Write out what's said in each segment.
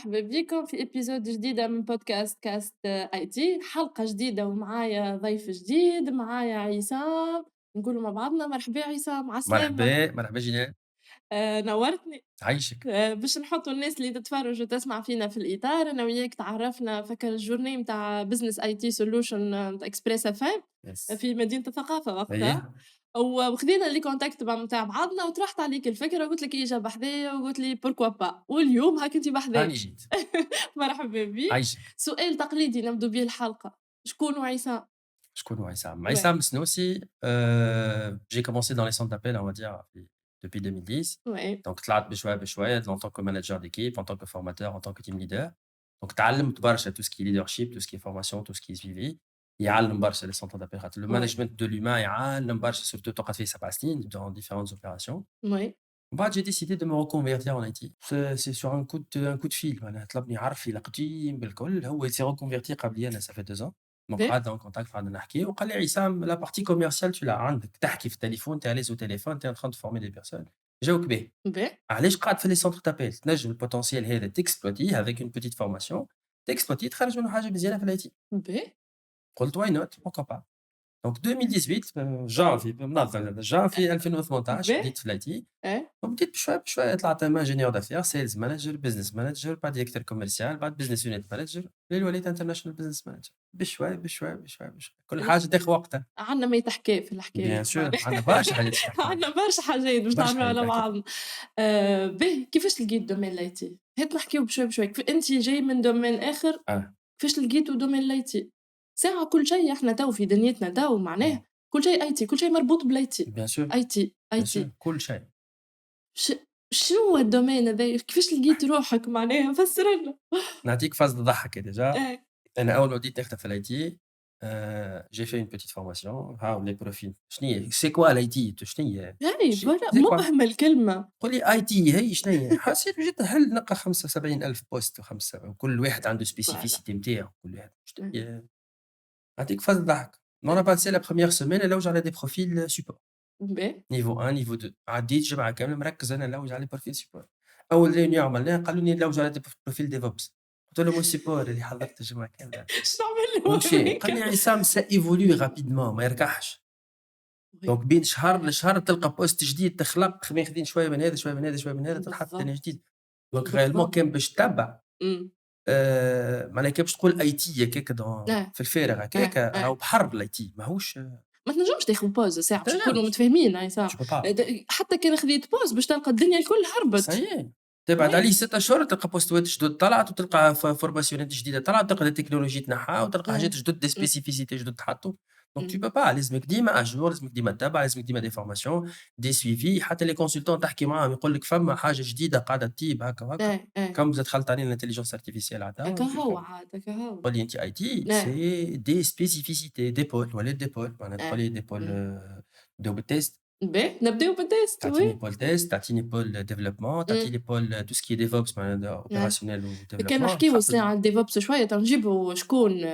مرحبا بكم في إبيزود جديدة من بودكاست كاست اي تي، حلقة جديدة ومعايا ضيف جديد، معايا عصام. نقولوا مع بعضنا مرحبا يا عصام، على السلامة. مرحبا، مرحبا جينات، نورتني. عايشِك. باش نحطوا الناس اللي تتفرج وتسمع فينا في الإطار، أنا وياك تعرفنا فاكر الجورني متاع بزنس اي تي سولوشن متاع اكسبريس اف ام يس. في مدينة الثقافة وقتها. أييه، وخدينا لي كونتاكت متاع بعضنا وطرحت عليك الفكرة وقلت لك إجا بحذايا وقلت لي بوركوا با، واليوم هاك أنت بحذايا. هاني جيت، مرحبا بيك. عايشِك. سؤال تقليدي نبدو بيه الحلقة، شكون عصام؟ شكون هو عصام؟ Ouais. عصام السنوسي j'ai commencé dans les centres d'appel, on va dire, depuis 2010. Ouais. Donc طلعت بشوية بشوية en tant que manager d'équipe, en tant que formateur, en tant que team leader. Donc تعلمت برشا tout ce qui est leadership, tout ce qui est formation, tout ce qui est suivi. يعلم برشا les centres d'appel خاطر le Ouais. management de l'humain يعلم برشا surtout تقعد فيه 7 سنين dans différentes opérations. Ouais. بعد j'ai décidé de me reconvertir en IT. C'est sur un coup de fil معناها طلبني عرفي القديم بالكل، هو s'est reconverti قبلي أنا ça fait 2 ans. دونك باهي. قعدنا en contact قعدنا نحكي وقال لي: عصام la partie commerciale tu l'as عندك، تحكي في التليفون، tu es à l'aise au téléphone، tu es en train de former des personnes. جاوبك باهي. باهي. علاش قاعد في les centres d'appel؟ تنجم البوتنسيال هذا تexploitيه avec une petite formation، تexploitيه تخرج منه حاجة مزيانة في الIT. باهي. قلت why not pourquoi pas. دونك 2018 جانفي بنظر هذا جانفي 2018 باهي. بديت في الIT. إيه. وبديت بشوية بشوية طلعت من ingénieur d'affaires sales manager business manager بعد directeur commercial بعد business unit manager لين وليت international business manager بشوية بشوية بشوية بشوية كل حاجة تاخذ وقتها. عندنا ما يتحكى في bien الحكاية sûr معناها. عندنا برشا حاجات باش نحكيو عندنا برشا حاجات باش برشا نعملوها حاجات على أكيد. بعضنا. باهي، كيفاش لقيت دومين الIT؟ هات نحكيو بشوي بشوي، أنت جاي من دومين آخر، آه. كيفاش لقيتوا دومين الIT؟ ساعة كل شيء إحنا تو في دنيتنا تو إمم. معناه كل شيء IT، كل شيء مربوط بالIT. bien sûr IT، bien IT. sûr كل شيء. ش شنو هو الدومين هذايا؟ كيفاش لقيت روحك معناها فسر لنا؟ نعطيك فاز تضحك déjà. إيه. أنا أول ما بديت نخدم في الIT j'ai fait une petite formation هاو les profils شنو هي c'est quoi l'IT شنو هي؟ أي فوالا c'est quoi؟ مبهم الكلمة. قُل لي IT هي شنو هي؟ حسيت جيت نحل نلقى 75,000 بوست وكل واحد عنده فوالا. specificité نتاعو، كل واحد شنو إمم. هي؟ نعطيك فاز الضحك. On a passé la première semaine نلوج على des profils support باهي. niveau 1 niveau 2 عديت جمعة كاملة مركز أنا نلوج على profil support. أول réunion عملناها قالوا لي نلوج على profil DevOps. قُلت لهم والsupport اللي حضرت الجمعة كاملة اش نعمل له ومشى. قال هذاك؟ لي: عصام ça évolue rapidement ما يركحش. وي. دونك بين شهر لشهر تلقى post جديد تخلق ماخذين شوية من هذا، شوية من هذا، شوية من هذا، تنحط تاني بالضبط. جديد. دونك réellement بالضبط. كان باش تتبع إمم. معناها كان باش تقول IT هكاك إيه. في الفارغ إيه. هكاك راهو إيه. بحر الIT ماهوش ما تنجمش تاخذ pause ما ساعة باش نكونوا تنجمش متفاهمين عصام. tu peux pas حتى كان خذيت pause باش تلقى الدنيا الكل ça y هربت. est تبعد إيه. عليه 6 أشهر تلقى بوستوات جدد طلعت وتلقى فورماسيونات جديدة طلعت وتلقى التكنولوجي تنحى وتلقى حاجات إيه. جدد دي إمم. سبيسيفيسيتي جدد تحطوا. دونك tu إمم. peux pas لازمك ديما à jour لازمك ديما تتبع لازمك ديما دي فورماسيون دي suivi حتى لي consultants تحكي معاهم يقول لك فما حاجة جديدة قاعدة تطيب هكا وهكا إيه. إيه. كم دخلت علينا الintelligence artificielle عاد هاكا tu هو prends عاد هاكا هو. تقول لي أنت IT إيه. c'est des spécificités des pôles ولات des pôles معناها تقول إيه. لي des pôles إمم. نبداو بالtest باهي نبداو بالتيست تعطيني وي. pôle test تعطيني pôle développement إمم. تعطيني pôle tout ce qui est DevOps معناها إيه. opérationnel كان وdéveloppement نحكيو نحط ساعة على الDevOps شوية نجيبوا شكون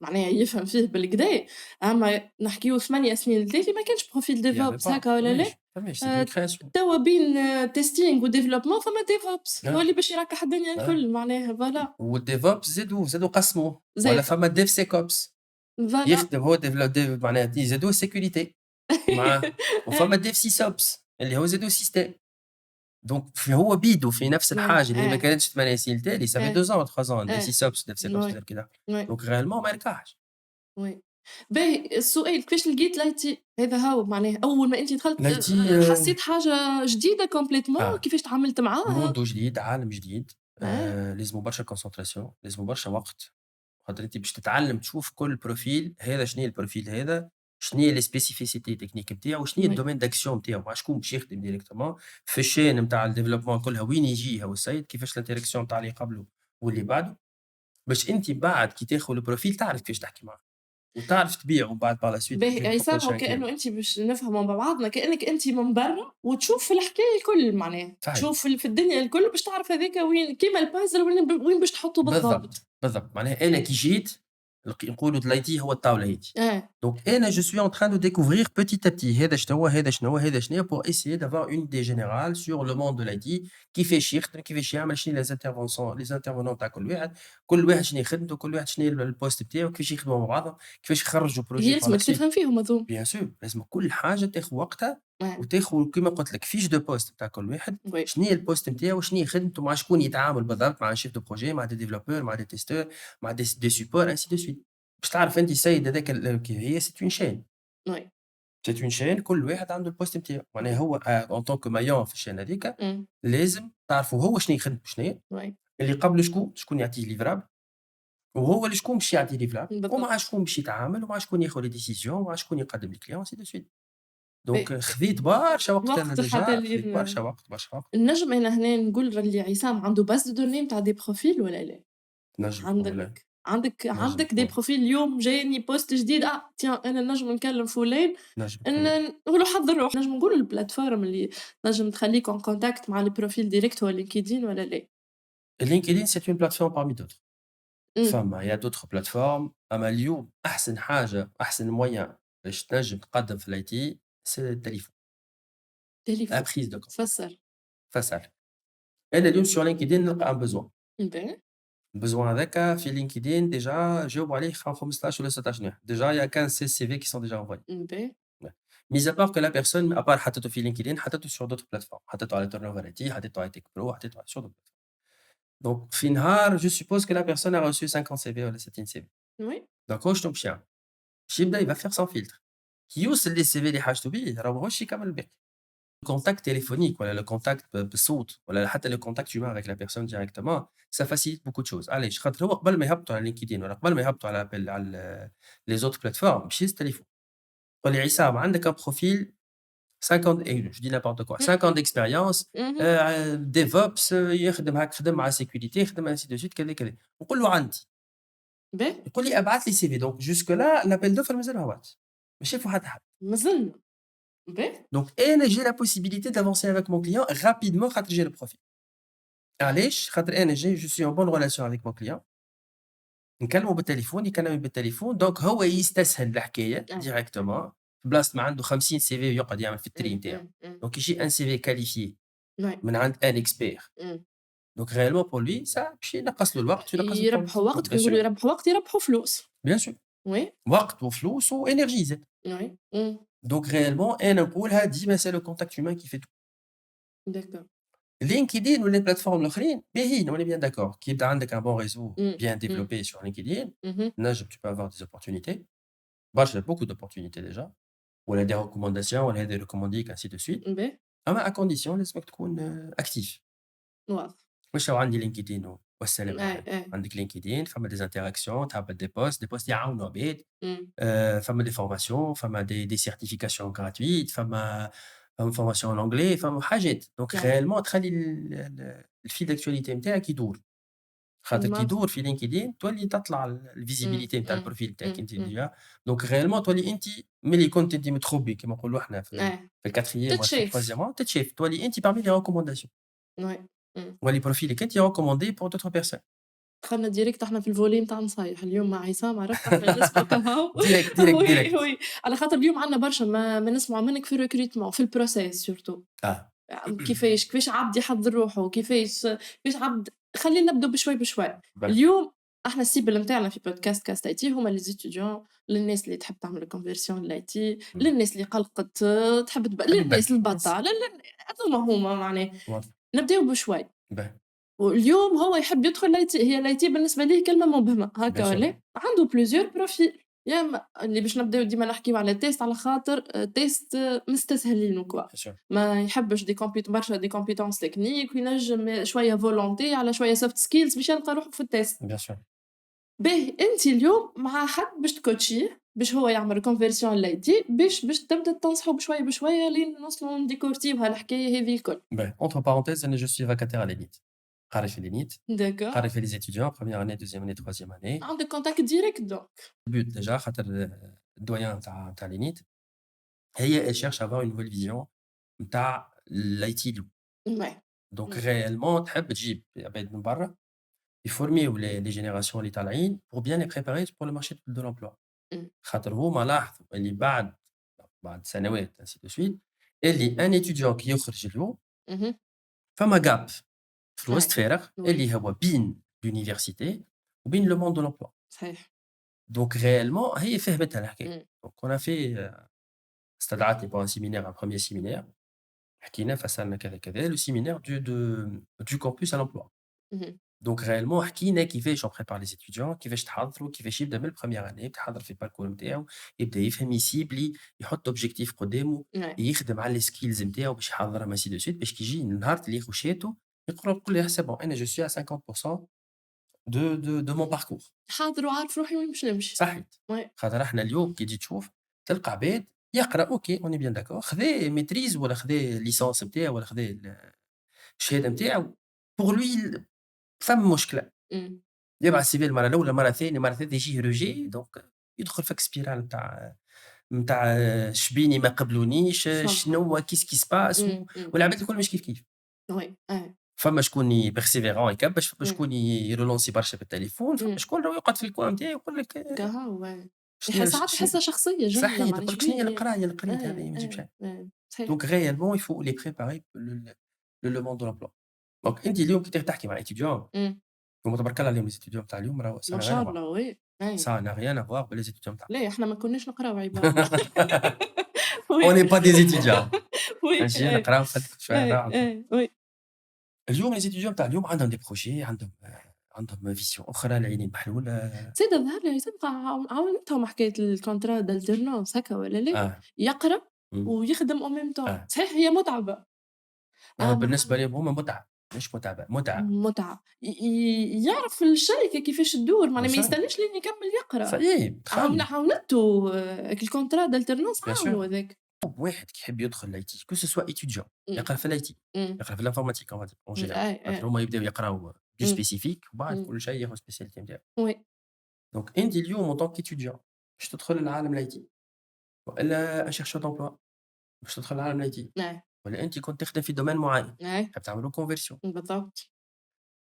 معناها يفهم فيه بالكدا، أما نحكيو 8 سنين التالي ما كانش بروفيل il y avait DevOps pas هاكا ولا لا؟ فماش c'est une création توا بين testing وdevelopment فما DevOps هو آه، اللي باش يركح الدنيا آه. الكل معناها فوالا. والDevOps زادوا قسموه ولا زاد فما DevSecOps فوالا. يخدم هو معناها زادوه sécurité معاه وفما DevSysOps اللي هو زادوه système. دونك هو بيدو في نفس الحاجة اللي هي ما كانتش 8 سنين التالي ça fait 2 ans 3 ans إيه. DevSysOps DevSecOps وي. غير كذا. وي. دونك réellement ما يركحش. وي. باهي السؤال كيفاش لقيت الIT؟ هذا هو معناه أول ما أنت دخلت الIT حسيت حاجة جديدة complètement آه. كيفاش تعاملت معاها؟ موندو جديد، عالم جديد، آه. لازمه برشا concentration لازمه برشا وقت، خاطر أنت باش تتعلم تشوف كل بروفيل هذا شنيا البروفيل هذا، شنيا الspécificité technique نتاعو، شنيا وي. الdomaine d'action نتاعو، مع شكون باش يخدم directement في الchaîne نتاع الdeveloppement كلها وين يجي هو السيد، كيفاش الinteraction نتاع اللي قبله واللي بعده، باش أنت بعد كي تاخذ البروفيل تعرف كيفاش تحكي معاه، وتعرف تبيعه بعد par la suite باهي une عصام هو proposition كامل. كأنه أنتِ باش نفهموا مع بعضنا كأنك أنتِ من برا وتشوف الحكاية الكل معناها، صحيح. تشوف في الدنيا الكل باش تعرف هذاك وين كيما الpuzzle وين باش تحطه بالضبط. بالضبط، بالضبط، معناها أنا كي جيت نقولوا الIT هو الطاولة هذي. آه. Donc أنا je suis en train de découvrir petit à petit هذا شنو هو، هذا شنو هو، هذا شنو هو pour essayer d'avoir une idée générale sur le monde de l'IT كيفاش يخدم، كيفاش يعمل، شنو les intervenants تاع كل واحد شنو خدمته، كل واحد شنو الposte بتاعه، كيفاش يخدموا مع بعضهم، كيفاش يخرجوا هي projet par la لازمك suite. تفهم فيهم هاذوما. Bien sûr لازم كل حاجة تاخذ وقتها، آه. وتاخذ كيما قلت لك fiche de poste بتاع كل واحد، oui. شنو هي الposte نتاعو، شنو هي خدمته، مع شكون يتعامل بالضبط، مع chef de projet، مع des développeurs، مع des testeurs، مع des supports ainsi de suite. باش تعرف أنت السيد هذاك كي هي c'est une chaîne. oui. C'est une chaîne كل واحد عنده الposte نتاعو، معناها هو en tant que maillon في الchaîne هاذيك إمم. لازم تعرفوا هو شنو خدمته شنو هي، oui. اللي قبله شكون يعطيه livrable، وهو اللي شكون باش يعطي livrable، بالضبط. ومع شكون باش يتعامل، ومع شكون ياخذ les décisions، ومع شكون يقدم للclient ainsi de suite. باهي. دونك خذيت برشا وقت أنا وقت حتى ديجا، خذيت لين برشا وقت، برشا وقت. نجم أنا هنا نقول اللي عصام عنده base de données نتاع des profils والّا لا؟ نجم والله، عندك des نجم، profils اليوم جايني post جديد tiens أنا نجم نكلم فلان نجم، نقول له حضّر روحك، نجم نقولوا البلاتفورم اللي تنجم تخلّيك en contact مع الprofil direct هو LinkedIn والّا لا؟ LinkedIn c'est une plateforme parmi d'autres. إمم. فما il y a d'autres plateformes، أما اليوم أحسن حاجة، أحسن moyen باش تنجم تقدم في الIT c'est التليفون، la تليفون. prise de contact تفسّر. face à face. أنا اليوم sur LinkedIn نلقى un besoin، باهي. الbesoin هذاك في LinkedIn déjà جاوبوا عليه 15 والّا 16 واحد، déjà il y a 15 CV qui sont déjà envoyés. باهي. Ouais. Mis à part que la personne à part حطيته في LinkedIn حطيته sur d'autres plateformes، حطيته على turnover IT، حطيته على Tech Pro، حطيته sur d'autres plateformes. Donc في نهار je suppose que la personne a reçu 50 CV والّا 60 CV. oui. Donc هو شنو باش يعمل؟ باش يبدا il va faire son filtre. كي يوصل للCV اللي حاجته بيه راهو ماهوش يكمل الباقي. الcontact téléphonique ولا le contact بالصوت ولا حتى le contact humain avec la personne directement ça facilite beaucoup de choses. علاش؟ خاطر هو قبل ما يهبطوا على LinkedIn ولا قبل ما يهبطوا على les autres plateformes باش يهز التليفون. يقول لي: عصام عندك un profil 50 et je dis n'importe quoi إمم. 50 d'expérience اهم. DevOps يخدم هاك خدم مع sécurité يخدم ainsi de suite كذا، كذا. نقول له عندي. باهي. يقول لي: ابعث لي CV. donc jusque là l'appel d'offres مازال ما هبطش. ما شافوا حتى حد. مازلنا. باهي. Donc أنا j'ai la possibilité d'avancer avec mon client rapidement خاطر j'ai le profil. علاش؟ خاطر أنا je suis en bonne relation avec mon client. نكلمه بالتليفون، يكلمني بالتليفون، دونك هو يستسهل الحكاية آه. directement في بلاصة ما عنده 50 CV ويقعد يعمل في التري إمم. نتاعو. إمم. دونك يجي un CV qualifié ouais. من عند un expert. إمم. Donc réellement pour lui ça باش ينقّص له الوقت وينقّص له التعب. يربحوا donc وقت، bien كي نقولوا sûr، يربحوا وقت يربحوا فلوس. bien sûr. oui. وقت وفلوس وénergie زاد. oui. إمم. donc réellement أنا نقولها ديما c'est le contact humain qui fait tout. d'accord. LinkedIn ولا الplateformes الآخرين باهيين on est bien d'accord كي يبدا عندك un bon réseau إمم. bien إمم. développé sur LinkedIn اهم. تنجم tu peux avoir des opportunités برشا beaucoup d'opportunités déjà ولا des recommandations ولا هذا recommandيك ainsi de suite. باهي. أما à condition لازمك تكون actif. واضح. مش هو عندي LinkedIn والسلام أي، عليكم. أي. عندك LinkedIn فما des interactions تهبط des posts يعاونوا عباد. إمم. فما des formations فما des certifications gratuites فما formation en anglais فما حاجات. donc صح. réellement تخلّي الfil d'actualité نتاعك يدور. خاطر كي واضح. يدور في LinkedIn تولي تطلع إمم. الvisibilité نتاع إمم. الprofil نتاعك إمم. أنت إمم. déjà. donc réellement تولي أنت ملي كنت أنت متخبي كيما نقولوا إحنا أي. في ال4e ولا في تتشاف. ال3e تتشاف تولي أنت parmi les recommandations. ouais. إمم. ولي بروفيلك أنت recommandé pour d'autres personnes. دخلنا direct إحنا في الvolley نتاع نصايح، اليوم مع عصام عرفت إحنا نسكت أهو. direct direct وي، direct. وي، على خاطر اليوم عندنا برشا ما نسمعوا منك في الrecruitment في الprocess surtout. آه. كيفاش عبد يحضّر روحه، كيفاش عبد خلّينا نبدو بشوي بشوي. باهي. اليوم إحنا الcible نتاعنا في podcast cast IT هُم les étudiants، للناس اللي تحب تعمل reconversion للIT، إمم. للناس اللي قلقت تحب تحب للناس تبدل. البطّالة، هاذوما هُما معناه. واضح. نبداو بشوي. باهي. واليوم هو يحب يدخل الIT، هي الIT بالنسبة ليه كلمة مبهمة bien هاكا sûr. والّا؟ عنده plusieurs profils، يا إما اللي باش نبداو ديما نحكيو على test على خاطر test مستسهلينه كوا، bien sûr. ما يحبش برشا des compétences techniques وينجم شوية volonté على شوية soft skills باش يلقى روحه في الtest. bien sûr. باهي أنتِ اليوم مع حد باش تكوتشيه، باش هو يعمل reconversion للIT باش تبدا تنصحه بشوية بشوية لين نوصلوا نديكورتيوها الحكاية هذي الكل. باهي. entre parenthèses أنا je suis vacataire à l'ENIT. قاري في l'ENIT. d'accord. قاري في les étudiants première année deuxième année troisième année. عندك contact direct donc. but déjà خاطر الdoyen نتاع l'ENIT هي elle cherche à avoir une nouvelle vision نتاع l'IT اليوم. ouais. donc إمم. réellement تحب تجيب عباد من برا يفورميو les générations اللي طالعين pour bien les préparer pour le marché de l'emploi. إمم. خاطر هُما لاحظوا اللي بعد سنوات ainsi de suite اللي un étudiant كي يخرج اليوم اهم. فما gap في الوسط أي. فارغ oui. اللي هو بين l'université وبين le monde de l'emploi. صحيح. Donc réellement هي فهمتها الحكاية. إمم. Donc on a fait استدعتني pour un séminaire, un premier séminaire حكينا فصلنا كذا كذا le séminaire du campus à l'emploi. اهم. Donc réellement حكينا كيفاش on prépare les étudiants كيفاش تحضروا كيفاش يبدا من الpremière année تحضر في الparcours نتاعو يبدا يفهم يسيبلي يحط objectif قدامه Ouais. يخدم على الskills نتاعو باش يحضرهم ainsi de suite باش كي يجي النهار اللي ياخذ شهادته يقول لي c'est bon أنا je suis à 50% de mon parcours. حاضر وعارف روحي وين باش نمشي. صحيت. Ouais. خاطر إحنا اليوم كي تجي تشوف تلقى عباد يقرا أوكي on est bien d'accord خذا maîtrise ولا خذا licence نتاعو ولا خذا الشهادة نتاعو pour lui فما مشكلة. إمم. يبعث السي في المرة الأولى، مرة الثانية، مرة الثالثة يجيه rejet دونك يدخل فك spiral نتاع شبيني ما قبلونيش، صح. شنو qu'est-ce qui se passe إمم. والعباد الكل مش كيف. oui. فما شكون persévérant يكبّش، فما إمم. شكون يرولونسي برشا بالتليفون، فما إمم. شكون راهو يقعد في الcoin نتاعو يقول لك كهو. شنيا ساعات نحسها شخصية جملة صحيت، يقول معناها لك شنيا شبيك. القراية اللي قريتها هذه ما تجيب شي. صحيح. دونك réellement il faut les préparer le monde de l'emploi. دونك أنتِ اليوم كي تيجي تحكي مع étudiant إمم. هُما تبارك الله عليهم les étudiants نتاع اليوم راهو ça ما n'a rien شاء à voir. الله oui. Ça n'a rien à voir بالles étudiants نتاعنا. لا إحنا ما كناش نقراو عباد. On oui. n'est pas des étudiants. oui. ماشي نقراو نخدموا شوية نعرفوا. oui. اليوم les étudiants تاع اليوم عندهم des projets عندهم vision أخرى العينين محلولة. تصدق الظاهر لي تبقى عاونتهم حكاية الكونترا دالترنونس هكا والّا لا؟ آه. يقرا إمم. ويخدم en même temps. آه. صحيح هي متعبة. بالنسبة ليهم هُم متعة، مش متعبة، متعة. متعة. يعرف الشركة كيفاش تدور، معناها bien ما sûr. يستناش لين يكمّل ça يقرا. y est دخل. عاونته الكونترا دالترنونس bien sûr. عاونوا هذاك. واحد كي يحب يدخل l'IT que ce soit étudiant إمم. يقرا في الIT إمم. يقرا في l'informatique on va dire en général. خاطر أي. هُم يبداو يقراو du إمم. spécifique وبعد إمم. كل شيء ياخذ الspécialité نتاعو. oui. دونك أنتِ اليوم en tant qu'étudiant باش تدخل لعالم الIT والا un chercheur d'emploi باش تدخل لعالم الIT أي. ولا أنتِ كنت تخدم في domaine معين أي. تحب تعمل له conversion. بالضبط.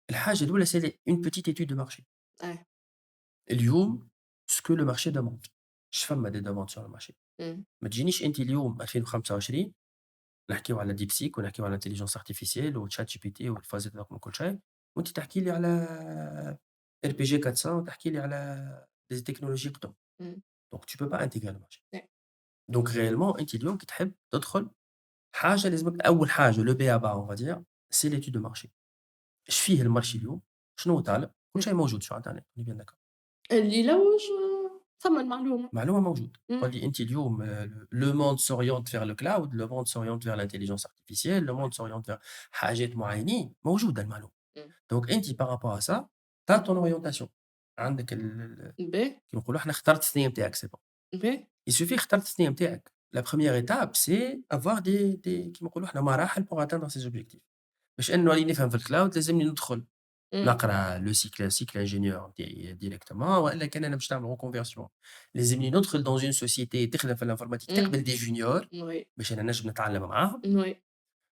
الحاجة الأولى c'est une petite étude de marché. أي. اليوم ce que le marché demande. اش فما des demandes sur le marché. إمم. ما تجينيش أنتِ اليوم 2025 نحكيو على DeepSeek ونحكيو على intelligence artificielle وChatGPT والفازات هذوك وكل شيء، وأنتِ تحكي لي على RPG 400 وتحكي لي على des technologies قدم. إمم. donc tu peux pas intégrer le marché. أي. donc réellement أنتِ اليوم كي تحب تدخل حاجة لازمك أول حاجة le B.A.-ba on va dire c'est l'étude de marché. اش فيه المارشي اليوم؟ شنو هو طالب؟ كل شيء موجود sur internet on est bien d'accord. اللي يلوج ثم المعلومة. معلومة موجود. إمم. تقول لي أنتِ اليوم le monde s'oriente vers le cloud, le monde s'oriente vers l'intelligence artificielle, le monde s'oriente vers حاجات معينين موجودة المعلومة. إمم. donc أنتِ par rapport à ça tu as ton orientation. عندك باهي. كيما نقولوا إحنا اخترت الثنية نتاعك c'est bon. باهي. il suffit اخترت الثنية نتاعك. la première étape c'est avoir des كيما نقولوا إحنا مراحل pour atteindre ces objectifs. باش إنه راني نفهم في الcloud لازمني ندخل إمم. نقرا لو cycle ingénieur نتاعي ديريكتومون والا كان انا باش نعمل reconversion لازمني ندخل dans une société تخدم في الانفورماتيك إمم. تقبل دي جونيور oui. باش انا نجم نتعلم معاهم oui.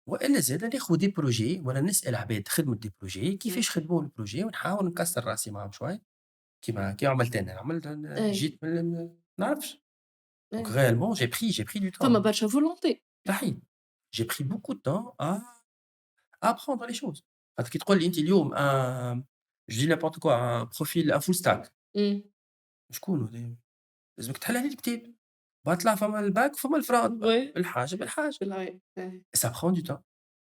والا زاد ناخذ دي بروجي ولا نسال عباد خدمه دي بروجي إمم. كيفاش خدموا البروجي ونحاول نكسر راسي معاهم شويه كيما عملت انا أي. جيت ما نعرفش donc أي. réellement j'ai pris du فما temps. برشا volonté. صحيح j'ai pris beaucoup de temps à apprendre les choses. خاطر كي تقول لي أنتِ اليوم je dis n'importe quoi un profil un full stack إمم. شكون هذا؟ لازمك تحل عليه الكتاب. باطلع فما الباك وفما الفرونت oui. بالحاجة بالحاجة. بالعي. أي. ça prend du temps,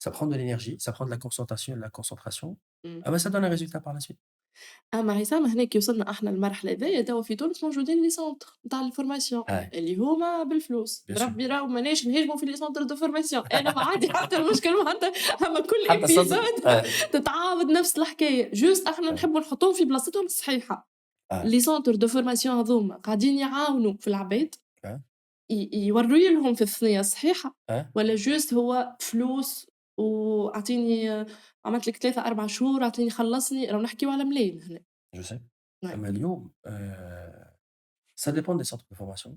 ça prend de l'énergie, ça prend de la concentration. إمم. Ah bah ça donne un résultat par la suite. أما هيثم هنا كي وصلنا إحنا للمرحلة هذيا توا في تونس موجودين لي سونتر نتاع الفورماسيون أي. اللي هما بالفلوس. Bien sûr. بربي راهو ماناش نهاجموا في لي سونتر دو فورماسيون. أنا ما عندي حتى المشكل معناتها أما كل حتى الصدمة. إبيزود تتعاود نفس الحكاية. جوست إحنا نحبوا نحطوهم في بلاصتهم الصحيحة. لي سونتر دو فورماسيون هاذوما قاعدين يعاونوا في العباد يورّي لهم في الثنية الصحيحة والّا جوست هو فلوس وأعطيني عملت لك 3، 4 شهور أعطيني خلّصني، راهو نحكيو على ملايين هنا. je sais. Ouais. أما اليوم ça dépend des centres de formation.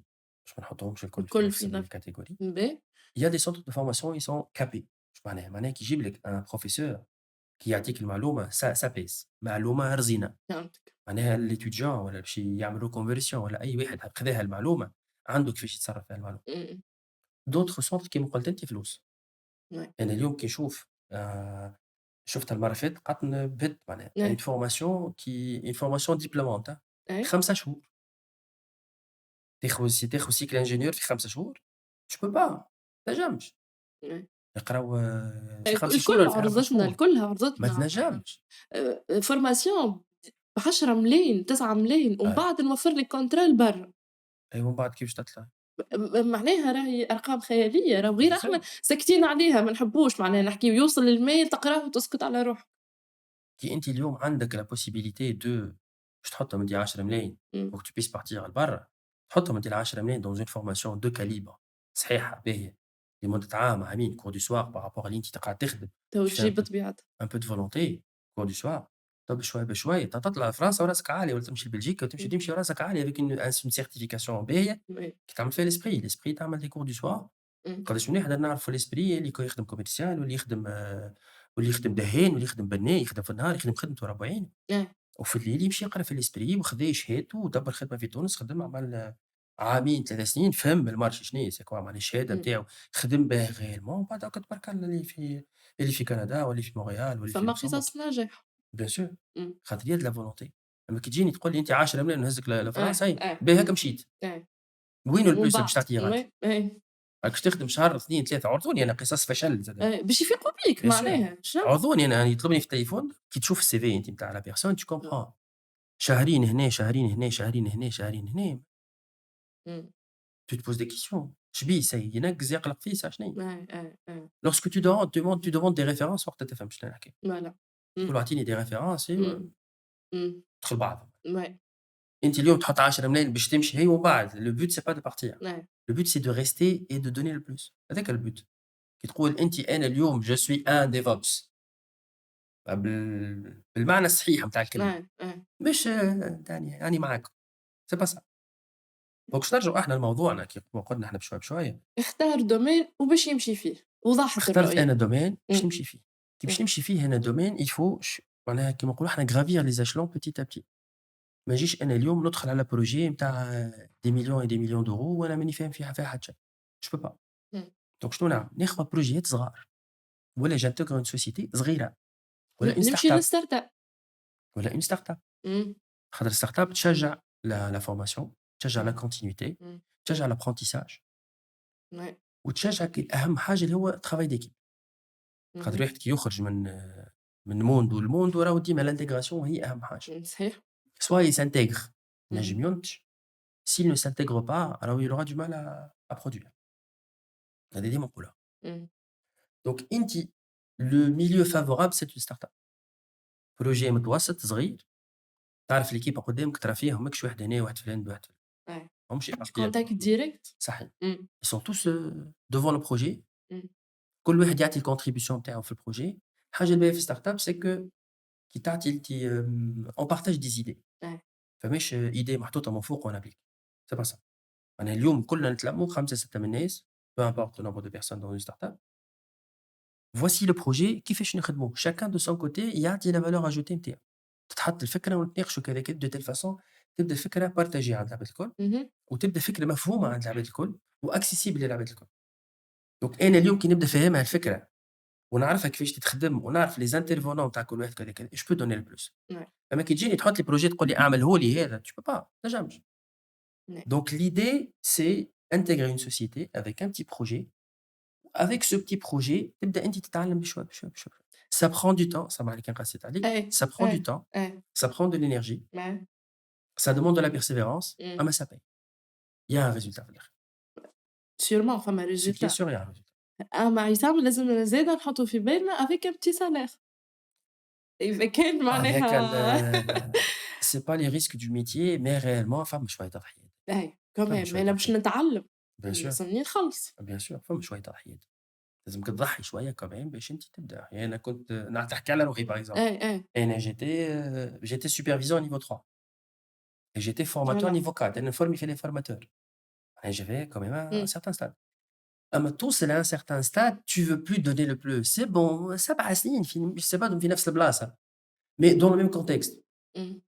باش ما نحطهمش الكل في الكل نفس في الcatégorie. باهي. Il y a des centres de formation ils sont capés. معناها كي يجيب لك un professeur كي يعطيك المعلومة ça pèse معلومة رزينة، فهمتك. معناها الétudiant ولا باش يعمل reconversion ولا أي واحد خذاها المعلومة، عنده كيفاش يتصرف في المعلومة. إمم. d'autres centres كيما قلت أنت فلوس. Ouais. أنا اليوم كي نشوف شُفتها المرة اللي فاتت قعدت بهت معناها une Ouais. formation une formation diplômante 5 شهور. تاخذ cycle ingénieur في 5 شهور؟ tu peux pas ما تنجمش. Ouais. يقراو في 5 شهور الكل والّا في 4 عرضتنا، شهور، الكل ما عرضتنا تنجمش. فورماسيون ب10 ملاين 9 ملاين ومن آه. بعد نوفر لِك كونترا لبرا. أيوه ومن بعد كيفاش تطلع؟ معناها راهي أرقام خيالية، راهو غير إحنا بالفعل. ساكتين عليها ما نحبوش معناها نحكيو يوصل الماil تقراه وتسكت على روحك. كي أنت اليوم عندك la possibilité باش تحطهم أنت 10 ملاين إمم. pour que tu puisses partir لبرا، تحطهم أنت ال10 ملاين dans une formation de calibre صحيحة باهية لمدة عام عامين cours du soir par rapport اللي أنت قاعد تخدم، تو tu fais تجي بطبيعتها. un peu de volonté cours du soir تو بشوية بشوية تطلع لفرنسا وراسك عالي ولا تمشي لبلجيكا إمم. تمشي وراسك عالي avec une certification باهية Ouais. كي تعمل فيها l'esprit تعمل des cours du soir. إمم. قداش مليح درنا نعرفوا الاسبري اللي يخدم كوميرسيال واللي يخدم دهان واللي يخدم بناء يخدم في النهار يخدم خدمته ربع عينه وفي الليل يمشي يقرا في الاسبري وخذا شهادته ودبر خدمه في تونس خدم عمل عامين 3 سنين فهم المارشي شنو هي سي كوا معناها الشهاده إمم. نتاعو خدم بها غيرمون ومن بعد هاكا تبارك الله اللي في كندا واللي في مونريال واللي في فما لوكسمبورغ قصص نجاح. بيان سور إمم. خاطر يد لا فولونتي. اما كي تجيني تقول لي انت 10 ملايين نهزك لفرنسا آه. باهي هاكا مشيت وينو ومن البلوس اللي باش بعد تعطيه غادي راك تخدم شهر 2 3 عرضوني أنا قصص فشل زاد. باش يفيقوا بيك بيان سور معناها عرضوني أنا يطلبني في التليفون كي تشوف الCV أنت نتاع لا بيرسون tu comprends شهرين هنا، شهرين هنا، شهرين هنا، شهرين هنا إمم. tu te poses des questions شبيه سي ينقز يقلق فيه ساعة شنيا. آه. lorsque tu demandes des références وقتها تفهم شنو نحكي. فوالا. تقول اعطيني des références إمم. إمم. تدخل بعضهم. Ouais. أنت اليوم تحط 10 ملايين باش تمشي هي ومن بعد le but c'est pas de partir. Ouais. le but c'est de rester et de donner le plus هذاك البوت. كي تقول أنت أنا اليوم je suis un DevOps بالمعنى الصحيح نتاع الكلمة. مش يعني معاكم سي با سا. دونك باش نرجعوا احنا لموضوعنا كيما قلنا احنا بشويه بشويه. اختار دومين وباش يمشي فيه وضحت اخترت الرؤية. انا دومين باش نمشي فيه. كي باش إمم. نمشي فيه انا دومين يفو معناها كيما نقولوا احنا غرافير لي زاشلون بوتيت ا بتي. ما نجيش انا اليوم ندخل على بروجي نتاع دي مليون دي مليون دورو وانا ماني فاهم فيها حتى شيء. جو با. إمم. دونك شنو نعمل؟ ناخذ بروجيات صغار ولا جانتوغ اون سوسيتي صغيره ولا اون نمشي ستارت اب للستارت اب. ولا اون ستارت اب. إمم. خاطر الستارت اب تشجع لا فورماسيون تشجع لا إمم. كونتينيتي إمم. تشجع l'apprentissage Ouais. وتشجعك أهم حاجة اللي هو travail d'équipe. خاطر اهم. واحد كي يخرج من موندو لموندو راهو ديما l'intégration هي أهم حاجة. صحيح. soit il s'intègre إمم. ينجم ينتج s'il ne s'intègre pas راهو il aura du mal à produire. هذه ديما نقولها. إمم. دونك أنتِ le milieu favorable c'est une start-up. بروجي متوسط صغير تعرف الكيبا قدامك ترى فيهم ماكش واحد هنا واحد فلان واحد فلان. Ouais. ماهمش كونتاكت ديريكت. صحيح. إمم. ils sont tous devant le projet. إمم. كل واحد يعطي الcontribution نتاعو في البروجي. الحاجة الباهية في الستارت اب c'est que كي تعطي أنتِ on partage des idées. Ouais. فماش idée محطوطة من فوق ونابليك. c'est pas ça. أنا اليوم كلنا نتلموا 5 6 من الناس peu importe le nombre de personnes dans une start-up. voici le projet كيفاش نخدموه. chacun de son côté يعطي la valeur ajoutée نتاعو. تتحط الفكرة ونتناقشوا كذا كذا de telle façon تبدا الفكرة بارتاجي عند العباد الكل اهم. وتبدا فكرة مفهومة عند العباد الكل وaccessible للعباد الكل. دونك أنا اليوم كي نبدا فاهمها الفكرة ونعرفها كيفاش تتخدم ونعرف les intervenants نتاع كل واحد كذا كذا je peux donner le plus. Ouais. أما كي تجيني تحط لي بروجي تقول لي اعمله لي هذا tu peux pas ما تنجمش. Ouais. Donc l'idée c'est intégrer une société avec un petit projet. Avec ce petit projet تبدا أنت تتعلم بشوي بشوي بشوي. Ça prend du temps سامحني كان قصيت عليك. Ça prend du temps, ça prend de l'énergie, Ouais. ça demande de la persévérance إمم. أما ça paye. Il y a un résultat في الآخر. sûrement فما C'est bien résultat. sûr il y a un résultat. أما عصام لازم زادا نحطوا في بالنا avec un petit salaire. إذا كان هذاك معناها c'est pas les risques du métier mais réellement فما شوية تضحيات. كمان شوية أنا باش تضحيات. نتعلم Bien sûr, لازمني نخلص. bien sûr فما شوية تضحيات. لازمك تضحي شوية كمان باش أنت تبدا. يعني أنا كنت نحكي على روحي par exemple. أنا j'étais superviseur au niveau 3 et j'étais formateur Voilà. niveau 4 أنا نفورمي في les formateurs. J'avais quand même un إمم. certain stade. اما توصل à un certain stade tu veux plus donner le plus c'est bon 7 سنين في je sais pas في نفس البلاصه mais dans le même contexte إمم.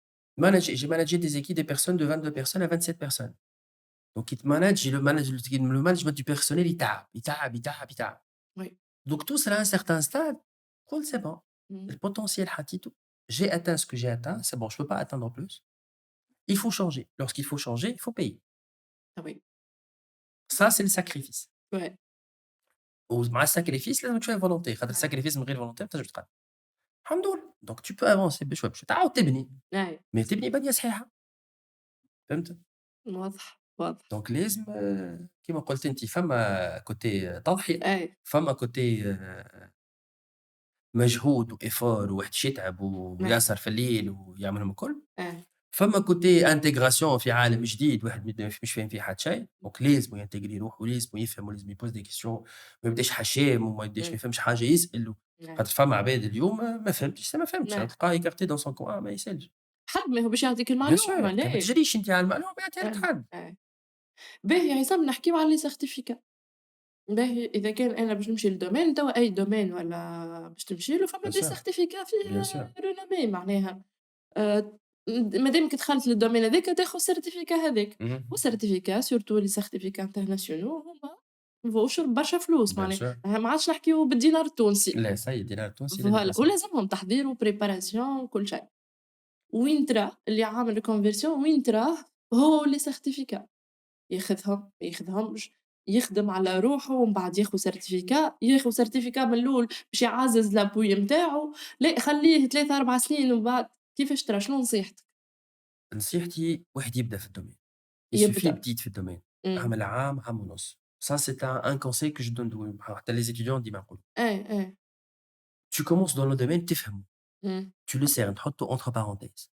j'ai managé des équipes des personnes de 22 personnes à 27 personnes donc il te manage le management du personnel يتعب Oui. donc توصل à un certain stade قُل c'est bon إمم. le potentiel حطيته j'ai atteint ce que j'ai atteint c'est bon je peux pas atteindre plus il faut changer lorsqu'il faut changer il faut payer Ah oui. ça c'est le sacrifice Ouais. ومع الsacrifice لازمك شويه volonté خاطر Ouais. الsacrifice من غير volonté ما تنجمش تقدم الحمد لله دونك tu peux avancer بشوي بشوي تعاود تبني أيوه. mais تبني بنيه صحيحه فهمت واضح، واضح. دونك لازم كيما قلت انت فما كوتي تضحيه أيوه. فما كوتي مجهود وافور وواحد يتعب أيوه. وياسر في الليل ويعملهم الكل أيوه. فما كوتي انتجراسيون في عالم جديد واحد مش فاهم فيه حتى شيء دونك لازم ينتجري روحه ولازم يفهم ولازم يبوز دي كيسيون ما يبداش حشام وما يبداش ما إمم. يفهمش حاجه يسال أيوه. خاطر فما عباد اليوم ما فهمتش ما فهمتش أيوه. تلقاه يكارتي دون سون كوان ما يسالش حد ما هو باش يعطيك بيان المعلومة سور ما ليه؟ تجريش انت على المعلومه يعطيها لك أيوه. حد أيوه. باهي يا عصام نحكيو على لي سيرتيفيكا. باهي إذا كان أنا باش نمشي لdomaine توا أي domaine والّا باش تمشي له فما بيان دي سور سيرتيفيكا بيان فيه سور renommé معناها مادامك دخلت للdomaine هذاك تاخذ السيرتيفيكا هذاك، والسيرتيفيكا surtout les certificats internationaux هُما ماهوش برشا فلوس بيان معناها، سور ما عادش نحكيو بالدينار التونسي. لا سي دينار التونسي لازم فوالا يحسب ولازمهم تحضير وبريباراسيون وكل شيء. وين تراه اللي عامل الكونفرسيون وين تراه هو لي سيرتيفيكا ياخذهم ما ياخذهمش يخدم على روحه ومن بعد ياخذ سيرتيفيكا من الاول باش يعزز لابوي نتاعو لا خليه 3 4 سنين ومن بعد كيفاش ترى شنو نصيحتك؟ نصيحتي واحد يبدا في الدومين يسوفي يبدا. بديت في الدومين امم. اعمل عام عام ونص ça c'est un conseil que je donne حتى les étudiants ديما نقولوا ايه ايه. tu commences dans le domaine تفهمه امم. tu le cernes تحطه entre parenthèses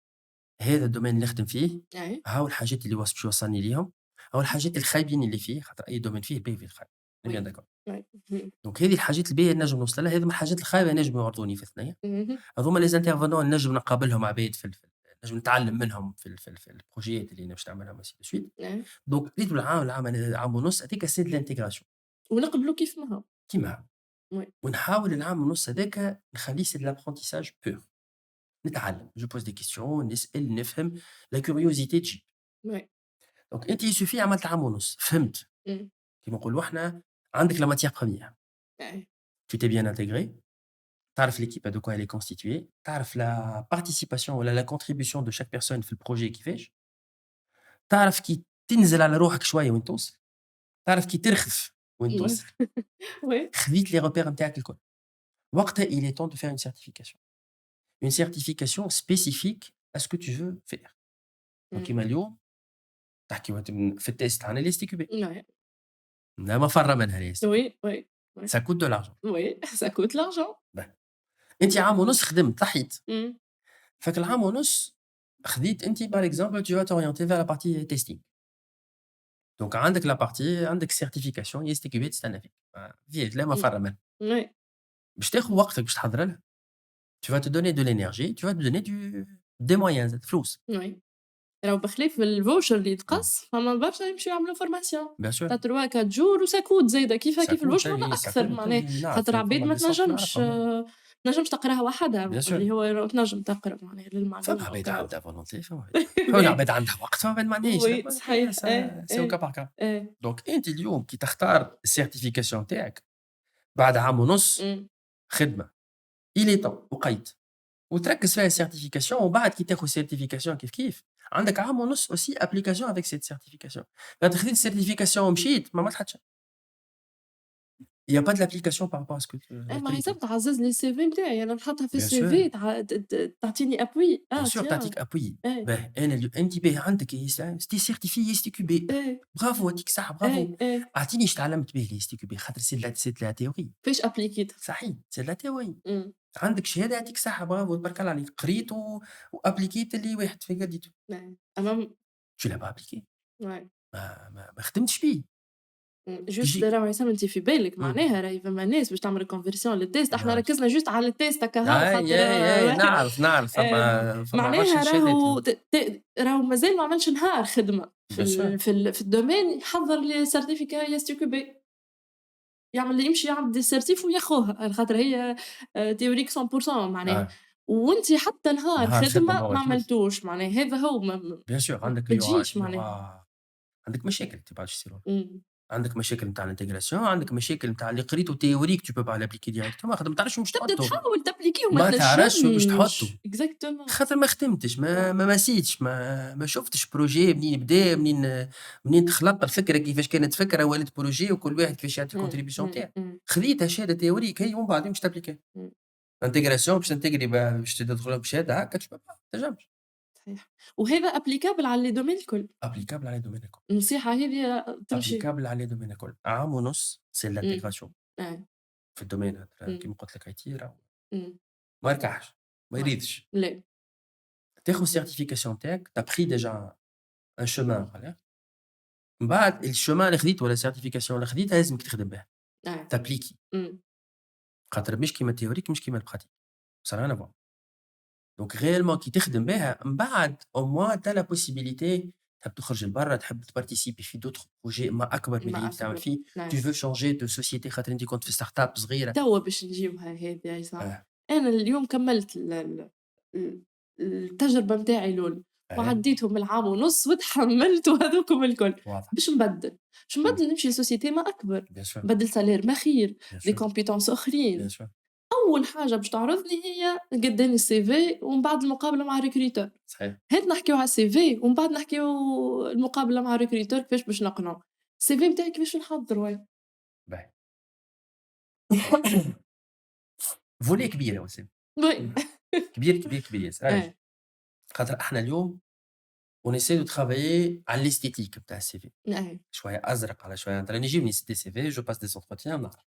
هذا الدومين اللي نخدم فيه ايه. هاو الحاجات اللي باش يوصلني ليهم هاو الحاجات الخايبين اللي فيه خاطر اي دومين فيه باهي فيه الخايب بيان وي. داكور وي. مهم. دونك هذه الحاجات الباهيه نجم نوصل لها هذه من الحاجات الخايبه نجم يعرضوني في الثنيه مهم. هذوما لي انترفونون نجم نقابلهم عباد نجم نتعلم منهم في البروجيات اللي باش نعملهم سي دو سويت ايه. دونك بديت العام ونص هذيك سي دو لانتيغراسيون ونقبلوا كيف ما هو. كيما وي. ونحاول العام ونص هذاك نخليه سي دو لابرونتيساج بور نتعلم جو بوز دي كيسيون نسال نفهم لا كيوريوزيتي تجي وي. دونك انت يسوفي عملت عام ونص فهمت مم. كيما نقولوا احنا عندك لا ماتيير بروميير ايه. tu t'es bien intégré تعرف l'équipe de quoi elle est constituée تعرف la participation ولا la contribution de chaque personne في البروجي كيفاش تعرف كي تنزل على روحك شويه وين توصل تعرف كي ترخف وين مم. توصل وي. خذيت لي ريبير نتاعك الكل وقتها il est temps de faire une certification spécifique à ce que tu veux faire donc مم. كيما اليوم تحكي في التيست تاعنا لي اس تي كيو بي وي. لا مفر منها لي اس تي وي. وي. ça coûte de l'argent وي. ça coûte l'argent. انت عام ونص خدمت ضحيت مم. فك العام ونص خديت انت par exemple tu vas t'orienter vers la partie testing donc عندك لا بارتي عندك سيرتيفيكاسيون اس تي كيو بي تستنى فيك فيك لا مم. مفر منها وي. باش تاخذ وقتك باش تحضر لها tu vas te donner de l'énergie tu vas te donner des moyens فلوس وي. راهو بخلاف الفوشر اللي مم. يتقص فما برشا يمشيو يعملوا فورماسيون bien sûr تاع 3 4 جور وساكوت زايده كيفها ça كيف coûte الفوشر oui ولا ça اكثر coûte معناها oui نعرف خاطر عباد فما ما des sortes تنجمش نعرفهم تنجمش تقراها وحدها bien sûr اللي هو تنجم تقرا معناها فما للمعلومه عباد وكا. عندها فولونتي فما عباد عندها وقت فما عباد ما عندهاش وي صحيح ايه سي او كا ايه بار كا ايه. دونك انت اليوم كي تختار السيرتيفيكاسيون تاعك بعد عام ونص أمم. خدمه الي طون وقيت وتركز فيها السيرتيفيكاسيون ومن بعد كي تاخذ سيرتيفيكاسيون كيف عندك عام ونص اوسي ابليكاسيون افيك سيت سيرتيفيكاسيون خاطر خديت السيرتيفيكاسيون ومشيت ما عملت حتى شيء il y a pas de l'application par rapport à ce que ايه ما قريته حسب تعزز لي السي في نتاعي انا نحطها في bien السي sûr في تعطيني ابوي bien sûr تيان. تعطيك ابوي ايه باه انا انت باه عندك تي سيرتيفي اس تي كيو بي ايه برافو يعطيك الصحه برافو ايه ايه. اعطيني اش تعلمت به لي اس تي كيو بي خاطر سي لا تيوري فاش ابليكيت. صحيح سي لا تيوري أمم. عندك شهاده يعطيك الصحه برافو تبارك الله عليك قريت وابليكيت اللي واحد في قديته ايه. امام. tu l'as pas appliqué وي. ما خدمتش بيه جوست يجيك راهو عصام انت في بالك معناها راهي فما ناس باش تعمل كونفرسيون للتيست احنا نعرف ركزنا جوست على التيست هكا هاو خاطر اي نعرف فما برشا معناها شهادات راهو مازال ما عملش نهار خدمه bien sûr في الدومين يحضر لي سيرتيفيكا يس تي كو بي يعمل يمشي يعمل ديسيرتيف وياخوها، على خاطر هي تيوريك 100% معناها. وأنتِ حتى نهار نهار خدمة خدمة ما ما يفوت. عملتوش، معناها هذا هو بيان سور عندك ما اللغة تجيش معناها. عندك مشاكل ما تبعتش يصيروا لك. إمم. عندك مشاكل نتاع الانتجراسيون، عندك مشاكل نتاع اللي قريته تيوريك tu peux pas l'appliquer directement خاطر ما تعرفش وين باش تبدا تحطه، تحاول تابليكي وما ما تعرفش وين باش تحطه، تنجمش. exactement. خاطر ما خدمتش، ما مسيتش، ما شُفتش بروجي منين بدا، منين تخلق الفكرة، كيفاش كانت فكرة ولات بروجي، وكل واحد كيفاش يعطي إمم، الcontribution إمم، نتاعو. إمم، خذيتها شهادة تيوريك هي ومن بعد باش تابليكيها. إمم. الانتجراسيون باش تنتجري باش تدخل بشهادة هاكا tu peux pas ما تنجمش. صحيح. وهذا applicable على les domaines الكل. applicable على الdomaine الكل. النصيحة هذه تمشي. applicable على الdomaine الكل. عام ونُص c'est إمم. l'intégration آه. في الdomaine هذا إمم، كيما قُلت لك IT راهو إمم. ما يركحش، ما يريدش. لا. تاخذ certification نتاعك tu as pris déjà un chemin فوالا، من بعد الchemin اللي خديته ولا certification اللي خديتها لازمك تخدم بها، آه. تابليكي، إمم. خاطر مش كيما التيوريك مش كيما الpratique ça n'a rien à voir. دونك réellement كي تخدم بها من بعد au moins tu as la possibilité تحب تخرج لبرا، تحب تparticiper في d'autres projets ما أكبر من اللي ما أنت تعمل أكبر. فيه، tu نعم. veux changer de société خاطر أنت كنت في startup صغيرة. توا باش نجيبها هذه صح. آه، أنا اليوم كمّلت ال التجربة متاعي الأولى، آه، وعديتهم العام ونُص وتحمّلت وهذوكم الكل. واضح. باش نبدّل، باش إمم، نبدّل نمشي لسوسيتي ما أكبر، bien sûr، نبدّل salaire ما خير، bien des sûr، compétences bien أخرين. sûr. أول حاجة باش تعرض لي هي قدّامي الCV ومن بعد المقابلة مع recruteur. صحيح. هات نحكيو على الCV ومن بعد نحكيو المقابلة مع recruteur كيفاش باش نقنعه. الCV متاعي كيفاش نحضّره. باهي. volet كبير يا وسام. oui. كبير، كبير، كبير ياسر. علاش؟ آه. خاطر إحنا اليوم on essaie de travailler على l'esthétique بتاع الCV. آه. شوية أزرق على شوية تراني يجيبني des CV je passe des entretiens نعرف.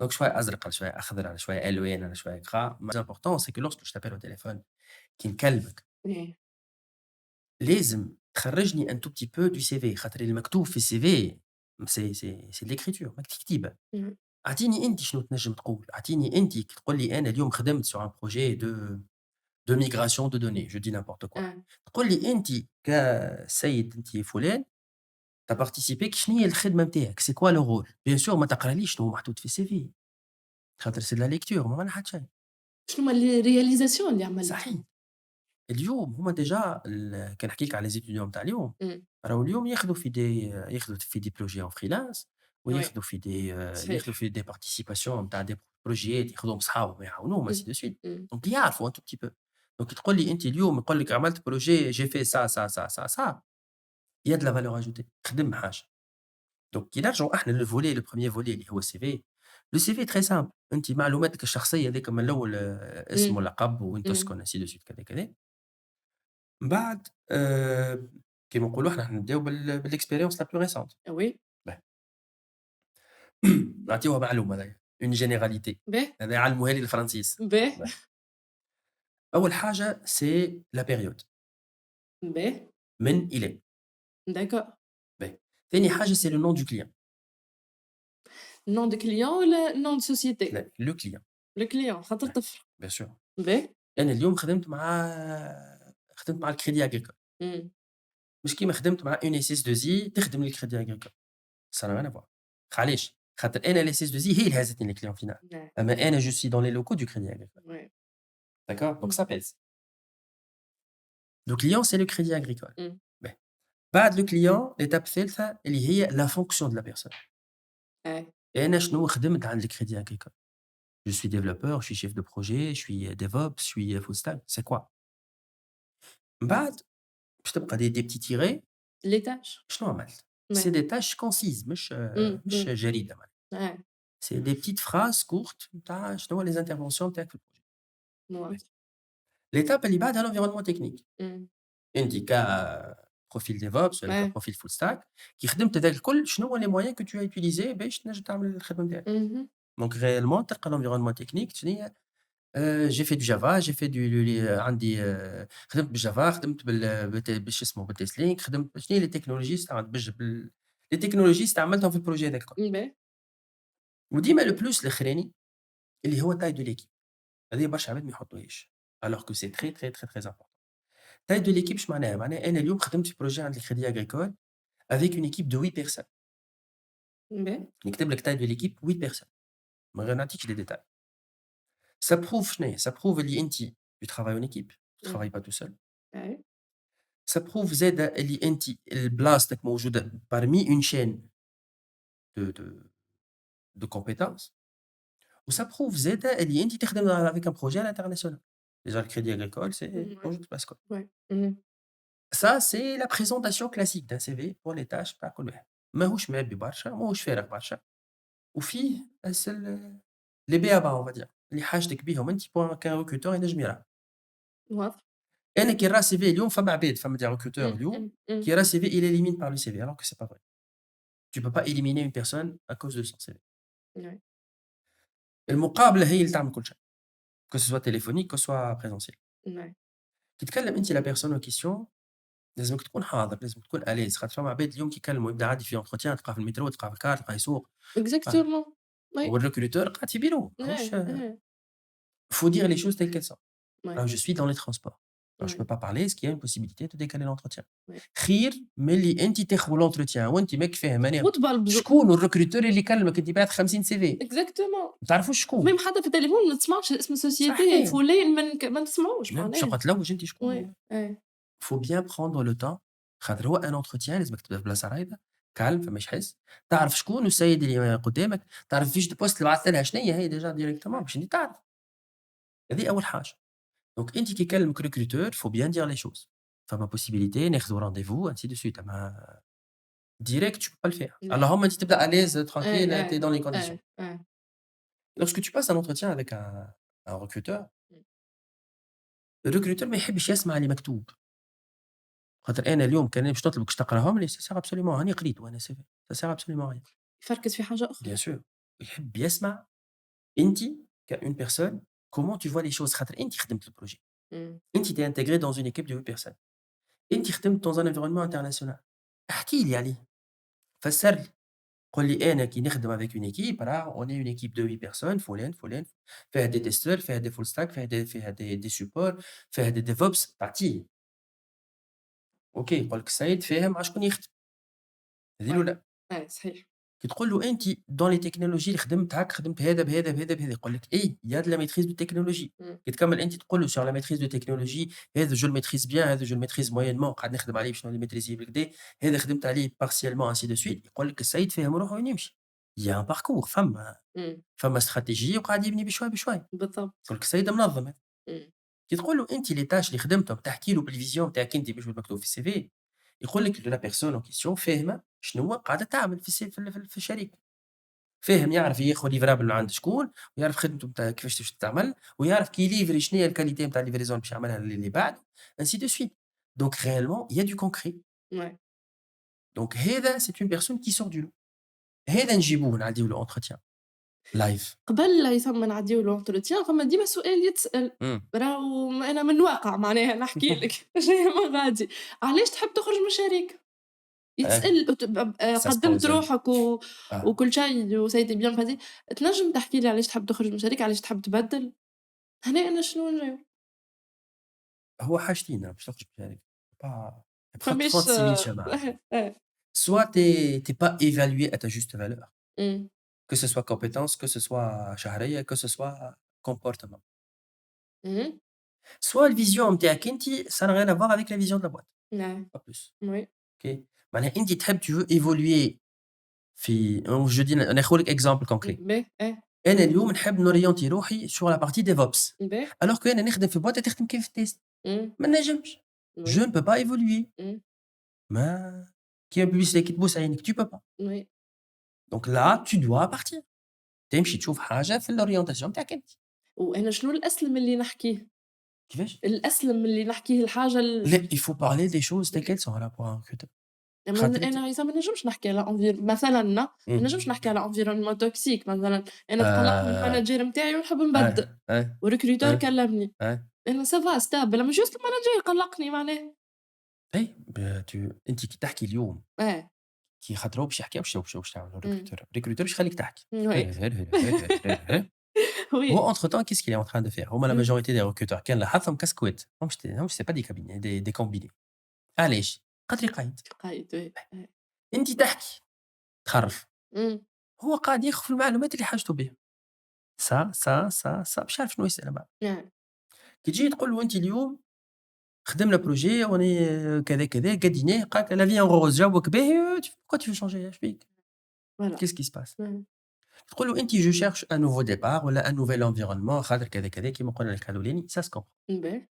دونك شوية أزرق على شوية أخضر على شوية ألوان على شوية gras. Mais l'important c'est que lorsque je t'appelle au téléphone كي نكلمك آه. لازم تخرّجني un tout petit peu du CV خاطر اللي مكتوب في الCV c'est de l'écriture ماك كتيبة. إمم. أعطيني أنت شنو تنجم تقول، أعطيني أنت كي تقول لي أنا اليوم خدمت sur un projet de migration de données je dis n'importe quoi. آه. تقول لي أنتِ كسيد أنتِ فلان tu as participé شنو هي الخدمة نتاعك c'est quoi le rôle bien sûr ما تقراليش شنو هو محطوط في الCV خاطر c'est de la lecture ما معناها حتى شي. شنو هُما الrealisation اللي صحيح. عملتهم. اليوم هُم ديجا كي نحكي لك على les étudiants نتاع اليوم، إمم. راهو اليوم ياخذوا في des projets en freelance ouais. وياخذوا في ياخذوا صحيح. في des participations نتاع des بروجيات ياخذوهم صحابهم يعاونوهم ainsi إمم. de suite. إمم. دونك يعرفوا un tout petit peu. دونك تقول لي أنت اليوم يقول لك عملت projet j'ai fait ça ça ça ça ça il y a de la valeur ajoutée خدم حاجة. دونك كي نرجعوا إحنا للvolet le premier volet اللي هو الCV. le CV très simple أنت معلوماتك الشخصية هذيك من الأول اسم إمم. ولقب وين إمم. تسكن ainsi de suite كذا كذا. من بعد كيما نقولوا إحنا نبداو بالexpérience la plus récente. oui. باهي. نعطيوها معلومة هذايا une généralité باهي. هذا يعلموها لي الفرنسيس. باهي. باهي. أول حاجة c'est la période باهي. من إلى. d'accord. باهي. ثاني حاجة c'est le nom du client. nom de client ولا nom de société؟ لا le client. le client خاطر باهي. تفرق. bien sûr. باهي. أنا اليوم خدمت مع الكريدي أغريكول إمم. مش كيما خدمت مع une SS2I تخدم للكريدي أغريكول ça n'a rien à voir. علاش؟ خاطر أنا l'SS2I هي اللي هزتني للكليون فينال. ouais. أما أنا je suis dans les locaux du crédit agricole. ouais. D'accord? Donc إمم. ça pèse. Le client c'est le crédit agricole. إمم. باهي. بعد le client l'étape الثالثة اللي هي la fonction de la personne. آه. أنا شنو خدمت عند الكريدي أغريكول؟ Je suis développeur, je suis chef de projet, je suis DevOps, je suis full stack, c'est quoi؟ من بعد باش تبقى des petits tirets les tâches. شنو عملت؟ ouais. C'est des tâches concises إمم. مش إمم. جريدة معناها. آه. C'est des petites phrases courtes نتاع شنو هو les interventions نتاعك في الprojet. باهي. واضح. l'étape اللي بعدها l'environnement technique. إمم. أنتِ كprofil DevOps والّا آه. كprofil full stack كي خدمت هذاك الكل شنو هو les moyens que tu as utilisés باش تنجم تعمل الخدمة نتاعك. اهم. دونك réellement تلقى l'environnement technique شنو هي j'ai fait du Java j'ai fait عندي خدمت بالجافا خدمت باش اسمه بالTest-Link خدمت شنو هي les technologies استعملت les technologies استعملتهم في الprojet هذاك الكل. باهي. وديما le plus الأخراني اللي هو taille de l'équipe. هذه برشا عباد ما يحطوهاش alors que c'est très, très, très, très important. taille de l'équipe اش معناها؟ معناها أنا اليوم خدمت في projet عند الcrédit agricole avec une équipe de 8 personnes. باهي. يكتب لك taille de l'équipe 8 personnes من غير نعطيكش des détails. Ça prouve شنو هي؟ Ça prouve اللي أنتِ tu travailles en équipe, tu إمم. travailles pas tout seul. أي. Ça prouve زادة اللي أنتِ بلاصتك موجودة parmi une chaîne de compétences. وسا بروف زاده اللي انت تخدم افيك ان بروجي على انترناسيونال. ديجا الكريدي اغريكول سي ouais. موجود في باسكول. Ouais. Mmh. سا سي لا بريزونطاسيون كلاسيك دان سي في بور لي تاش تاع كل واحد. ماهوش معبي برشا، ماهوش فارغ برشا، وفيه لي بيابا اون فادير اللي حاجتك بيهم انت بور كان ريكروتور ينجم يراه. واضح. انا كي نرى سي في اليوم فما عباد فما دي ريكروتور إمم. اليوم إمم. إمم. كي يرى سي في il élimine par le CV alors que c'est pas vrai. Tu peux pas éliminer une personne à cause de son CV. Ouais. المقابله هي اللي تعمل كل شيء. que ce soit téléphonique que ce soit présentiel. Ouais. كي تكلم انت لا بيرسون اون كيسيون لازمك تكون حاضر، لازمك تكون اليز، خاطر فما عباد اليوم كيكلموا يبدا عادي في entretien تلقاه في المترو، تلقاه في الكار، تلقاه يسوق، Exactement. Oui. والrecruteur قاعد في بيرو ماهوش. Ouais. Ouais. faut dire les choses telles qu'elles sont. Ouais. Alors je suis dans les transports. Alors je Ouais. peux pas parler, est-ce qu'il y a une possibilité de décaler l'entretien؟ Ouais. خير من اللي انت تاخذ l'entretien وانت ماك فاهم انا وتبلبزوا. شكون الريكروتور اللي كلمك انت بعت 50 سي في Exactement. ما تعرفوش شكون. ميم حتى في التليفون ما تسمعش اسم السوسيتي، صحيح. يفولين ما نسمعوش لا باش معناها. تقعد تلوج انت شكون. وي. إيه. faut bien prendre le temps خاطر هو ان entretien لازمك تبدا في بلاصه رايقه كالم فماش حس، تعرف شكون السيد اللي قدامك، تعرف فيش دو بوست اللي بعثت لها شنو هي ديجا ديريكتومون باش انت تعرف. هذه اول حاجه. دونك انت كي يكلمك ريكروتور faut bien dire les choses. فما possibilité ناخذوا رانديفو انسي دو سويت، اما ديريكت tu peux pas le faire. لا. اللهم انت تبدا à l'aise tranquille إيه. t'es إيه. dans les conditions. إيه. إيه. lorsque tu passes un entretien avec un recruteur, le recruteur ما يحبش يسمع اللي مكتوب. خاطر أنا اليوم كان باش نطلبك باش تقراهم لي ça sert absolument راني قريت وأنا CV ça sert absolument à rien. يفركز في حاجة أخرى. Bien sûr. يحب يسمع أنتِ كune personne comment tu vois les choses خاطر أنتِ خدمت البروجي. إمم. أنتِ t'es intégré dans une équipe de 8 personnes. أنتِ خدمت dans un environnement international. احكِ لي عليه. فسّر لي. قُل لي أنا كي نخدم avec une équipe راه on est une équipe de 8 personnes فلان فيها des testeurs فيها des full stack فيها des supports فيها des DevOps تعطيه. أوكي يقول لك السيد فاهم مع شكون يخدم. هذه Ouais. الأولى. Ouais. صحيح. كي تقول له أنتِ dans les technologies اللي خدمت هاك خدمت هذا بهذا بهذا بهذا، يقول لك إي il y a de la maîtrise de technologie. إمم. كي تكمل أنتِ تقول له sur la maîtrise de technologie هذا je le maîtrise bien هذا je le maîtrise moyennement قاعد نخدم عليه باش نميتريزيه بالكدا، هذا خدمت عليه partiellement ainsi de suite، يقول لك السيد فاهم روحه وين يمشي. il y a un parcours إمم. فما استراتيجية وقاعد يبني بشوي بشوي، بالضبط. يقول لك السيد منظم. إمم. كي تقول له أنتِ les tâches اللي خدمتهم تحكي له بالفيزيون تاعك أنتِ مش بالمكتوب في الCV، يقول لك la personne en question فاهمة شنوا قاعدة تعمل في الشركة. فاهم يعرف ياخذ livrable من عند شكون، ويعرف خدمته نتاع كيفاش تتعمل، ويعرف كي يليفري شنو هي الكاليتي نتاع الليفريزون باش يعملها اللي بعده ainsi de suite. Donc réellement il y a du concret. Ouais. Donc هذا c'est une personne qui sort du lot. هذا نجيبوه نعديو له entretien live. قبل هيثم ما نعديو l'entretien فما ديما سؤال يتسأل. راهو أنا من الواقع معناها نحكي لك جاية من غادي. علاش تحب تخرج من الشركة؟ يتسأل قدمت روحك وكل شيء وسيتي بيان فازي، تنجم تحكي لي علاش تحب تخرج من الشركة، علاش تحب تبدل؟ هنا أنا شنو نجاوب؟ هو حاجتين باش تخرج من الشركة با فماش 36 شمعة. Soit t'es pas évalué à ta juste valeur. إمم. Que ce soit compétence, que ce soit شهرية, que ce soit comportement. اهم. Soit الفيزيون نتاعك أنتِ ça n'a rien à voir avec la vision de la boîte. نعم. Pas plus. Oui. OK. معناها أنتِ تحب tu veux évoluer في je dis ناخذ لك exemple concret. باهي. أنا اليوم نحب نورينتي روحي sur la partie DevOps. باهي. alors que أنا نخدم في بواط تخدم كيف التيست. ما نجمش. Je ne peux pas évoluer. إمم. ما كيما البوبليسيتي كي تبوس عينك tu peux pas. Oui. Donc là tu dois partir. تمشي تشوف حاجة في الorientation نتاعك أنت. وأنا شنو الأسلم اللي نحكيه؟ كيفاش؟ الأسلم اللي نحكيه الحاجة لا il faut parler des choses telles qu'elles sont là pour un recruteur. أنا هيثم ما نجمش نحكي على مثلًا ما نجمش نحكي على environnement toxique مثلًا، أنا تقلقت من المانجر نتاعي ونحب نبدل، والrecruteur كلمني، أنا ça va stable مش just المانجر قلقني معناها. أي أنتِ كي تحكي اليوم كي خاطر هو باش يحكي واش تعمل الريكروتور باش يخليك تحكي. هو entre temps qu'est-ce qu'il est en train de faire؟ هما la majorité des recruteurs كان لاحظهم كسكويت، همش c'est pas des cabinets des combinés. علاش؟ خاطر يقيد. قايد أنتِ تحكي تخرف. إمم. هو قاعد ياخذ في المعلومات اللي حاجته بها. سا باش يعرف شنو يسأل بعد. نعم. كي تجي تقول له أنت اليوم خدمنا بروجي وراني كذا، كذا قديناه قال لك لا vie en rose جاوبك باهي pourquoi tu veux changer اش بيك؟ voilà. qu'est-ce qui se passe؟ إمم. تقول له أنت je cherche un nouveau départ ولا un nouvel environnement خاطر كذا، كذا كيما قلنا لك هاذولاني ça se comprend. باهي.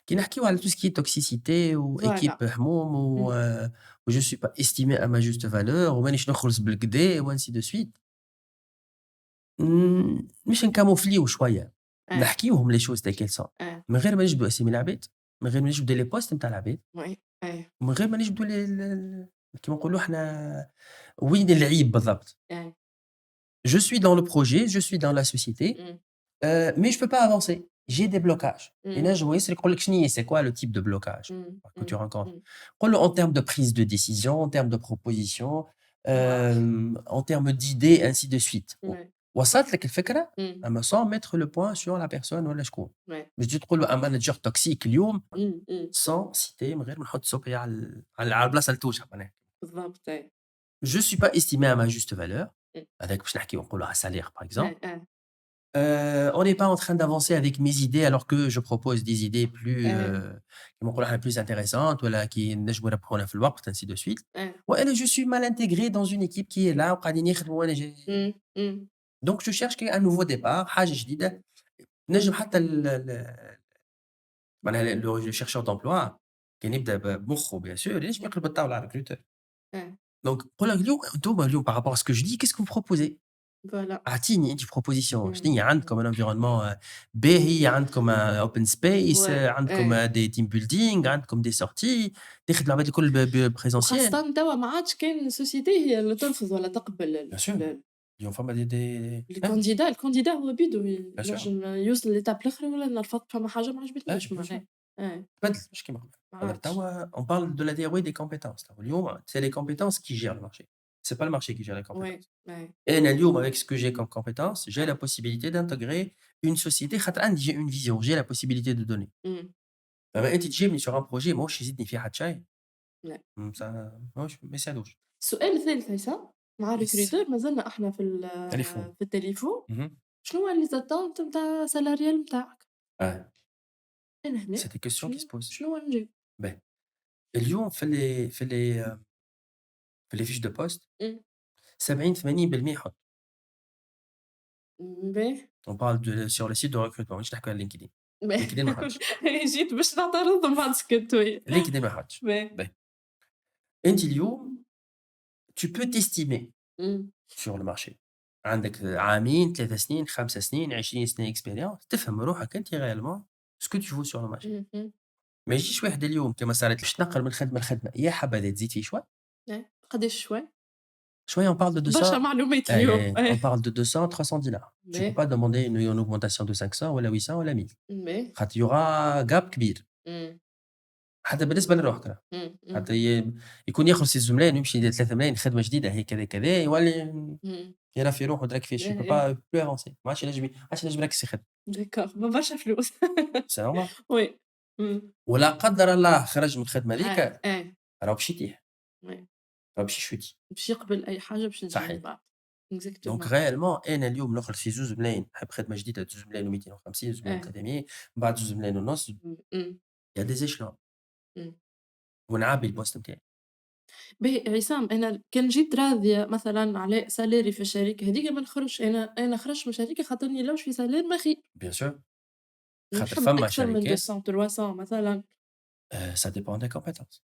كي نحكيو على tout ce qui est toxicité voilà. وéquipe حموم إمم. و je suis pas estimé à ma juste valeur ومانيش نخلص بالكدا وainsi de suite. مش نكاموفليو شوية، نحكيوهم les choses telles qu'elles sont من غير ما نجبدوا أسامي العباد، من غير ما نجبدوا les postes نتاع العباد، oui. ومن غير ما نجبدوا كيما نقولوا إحنا وين العيب بالضبط. Je suis dans le projet, je suis dans la société, إمم. mais je peux pas avancer. J'ai des blocages. إمم. ينجم يسألك يقول لك شنيا c'est quoi le type de blocage إمم. que tu rencontres. إمم. قُل له en termes de prise de décision, en termes de proposition, en termes d'idées ainsi de suite. ouais. وصلت لك الفكرة؟ إمم. أما sans mettre le point sur la personne ولا شكون. ouais. باش تجي تقول له un manager toxique اليوم إمم. sans citer من غير ما نحط صوبي على البلاصة التوجه معناها. بالضبط. Je suis pas estimé à ma juste valeur. إمم. هذاك باش نحكيو نقولوا على salaire par exemple. On n'est pas en train d'avancer avec mes idées alors que je propose des idées plus كيما نقولوا إحنا plus intéressantes ولا كي نجموا يربحونا في الوقت ainsi de suite. وأنا je suis mal intégré dans une équipe qui est là وقاعدين يخدموا وأنا جاي. إمم. Donc je cherche un nouveau départ حاجة جديدة. نجم حتى معناها le chercheur d'emploi كان يبدا بمخه bien sûr ينجم يقلب الطاولة على الrecruteur. Donc قول لك اليوم أنتوما اليوم par rapport à ce que je dis qu'est-ce que vous proposez؟ voilà. أعطيني أنتِ proposition إمم. شنيا عندكم un environnement باهي، عندكم open space، ouais. عندكم des team building، عندكم des sorties، تاخذ العباد الكل présentiel. وخاصةً توا ما عادش كان السوسيتي هي اللي ترفض ولا تقبل Bien sûr. اليوم فما des الكانديدا هو بيدو sûr. ينجم يوصل للإيتاب الآخر ولا نرفض فما حاجة ما عجبتنيش bien sûr. معناها. تبدل مش كيما قبل. ما خاطر عادش. توا on parle de la DRW des compétences. اليوم c'est les compétences qui gèrent le marché. C'est pas le marché qui gère les compétences. Et اليوم avec ce que j'ai comme compétences, j'ai la possibilité d'intégrer une société خاطر عندي j'ai une vision, j'ai la possibilité de donner. أما أنت تجيبني sur un projet ماهوش يزيدني فيه حتى شيء. لا. ça ماهوش ما يساعدوش. السؤال الثالث هيثم مع الريكروتور مازلنا احنا في تليفون. التليفون. اهم. شنو هو لي زاتونت نتاع سالاريال نتاعك؟ أنا هنا c'est des questions qui se posent. شنو نجيب؟ باهي. اليوم في les fiches de poste 70-80% يحط. باهي. On parle sur le site de recrutement مانيش نحكي على LinkedIn. باهي. LinkedIn ما حطش. جيت باش نعترض بعد سكت وي. LinkedIn ما حطش. باهي. أنت اليوم tu peux t'estimer sur le marché. عندك عامين، 3 سنين، 5 سنين، 20 سنة expérience تفهم روحك أنت réellement ce que tu vaux sur le marché. ما يجيش واحد اليوم كما صارت باش تنقل من خدمة لخدمة يا حبذا تزيد فيه شوية. قداش شوي؟ شوية on parle de 200. برشا معلومات اليوم. on parle de 200-300 dinars. Tu peux pas demander une augmentation de 500 ولا 800 ولا 1000. خاطر y aura gap كبير. حتى بالنسبة لروحك. حتى يكون يخلص 6 ملايين ويمشي يدير 3 ملايين خدمة جديدة هي كذا كذا يولي يرى في روحه دراك فيه شي با بلو افونسي ما عادش ينجم يركز في خدمة. داكور برشا فلوس. سي نورمال. وي. ولا قدر الله خرج من الخدمة هذيك راه باش يطيح. وي. راه باش يشوتي. باش يقبل أي حاجة باش تجي من بعد. دونك غيالمون أنا اليوم نخرج في 2 ملايين نحب خدمة جديدة 2 ملايين و250 2 ملايين 300 من بعد 2 ملايين ونص يا دي زيشلون. ونعبي البوست نتاعي. باهي عصام أنا كان جيت راضية مثلًا على سالاري في الشركة هاذيك ما نخرجش أنا خرجت من الشركة خاطرني لوش في سالير ما خير. Bien sûr. خاطر نخدم فما أكثر من شركات 200-300 مثلًا. ça dépend des compétences.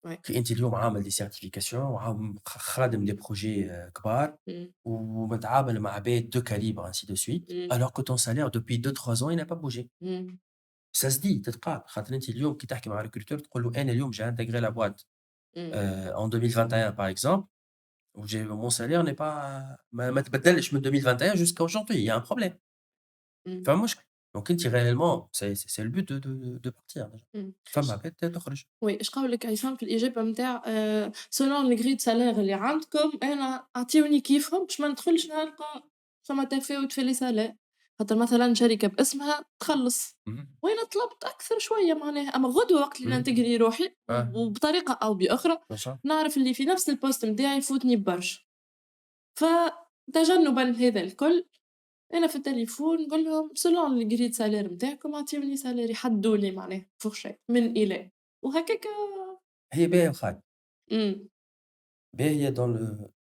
Ouais. كي أنت اليوم عامل دي certifications خادم دي بروجي كبار ومتعامل مع عباد de calibre ainsi de suite alors que ton salaire depuis 2-3 ans il n'a pas bougé. Ça se dit تتقال خاطر أنت اليوم كي تحكي مع recruteur تقول له أنا اليوم j'ai intégré la boîte en 2021 par exemple où mon salaire n'est pas ما تبدلش من 2021 jusqu'à aujourd'hui il y a un problème. فما مشكل. Donc أنتِ réellement c'est le but de partir déjà. فما عباد تخرج. وي اش قولك عصام في الإجابة نتاع selon les grilles de salaire اللي عندكم أنا أعطيوني كيفهم باش ما ندخلش نلقى فما تفاوت في لي سالير. خاطر مثلًا شركة باسمها تخلص وأنا طلبت أكثر شوية معناها أما غدوة وقت اللي ننتجري روحي وبطريقة أو بأخرى نعرف اللي في نفس البوست نتاعي يفوتني برشا. فتجنبًا لهذا الكل، أنا في التليفون نقول لهم selon الgrille de salaire نتاعكم اعطيوني salary حدّوا لي معناها fourchette من إلى، وهكاكا. هي باهية وخايبة. إمم. باهية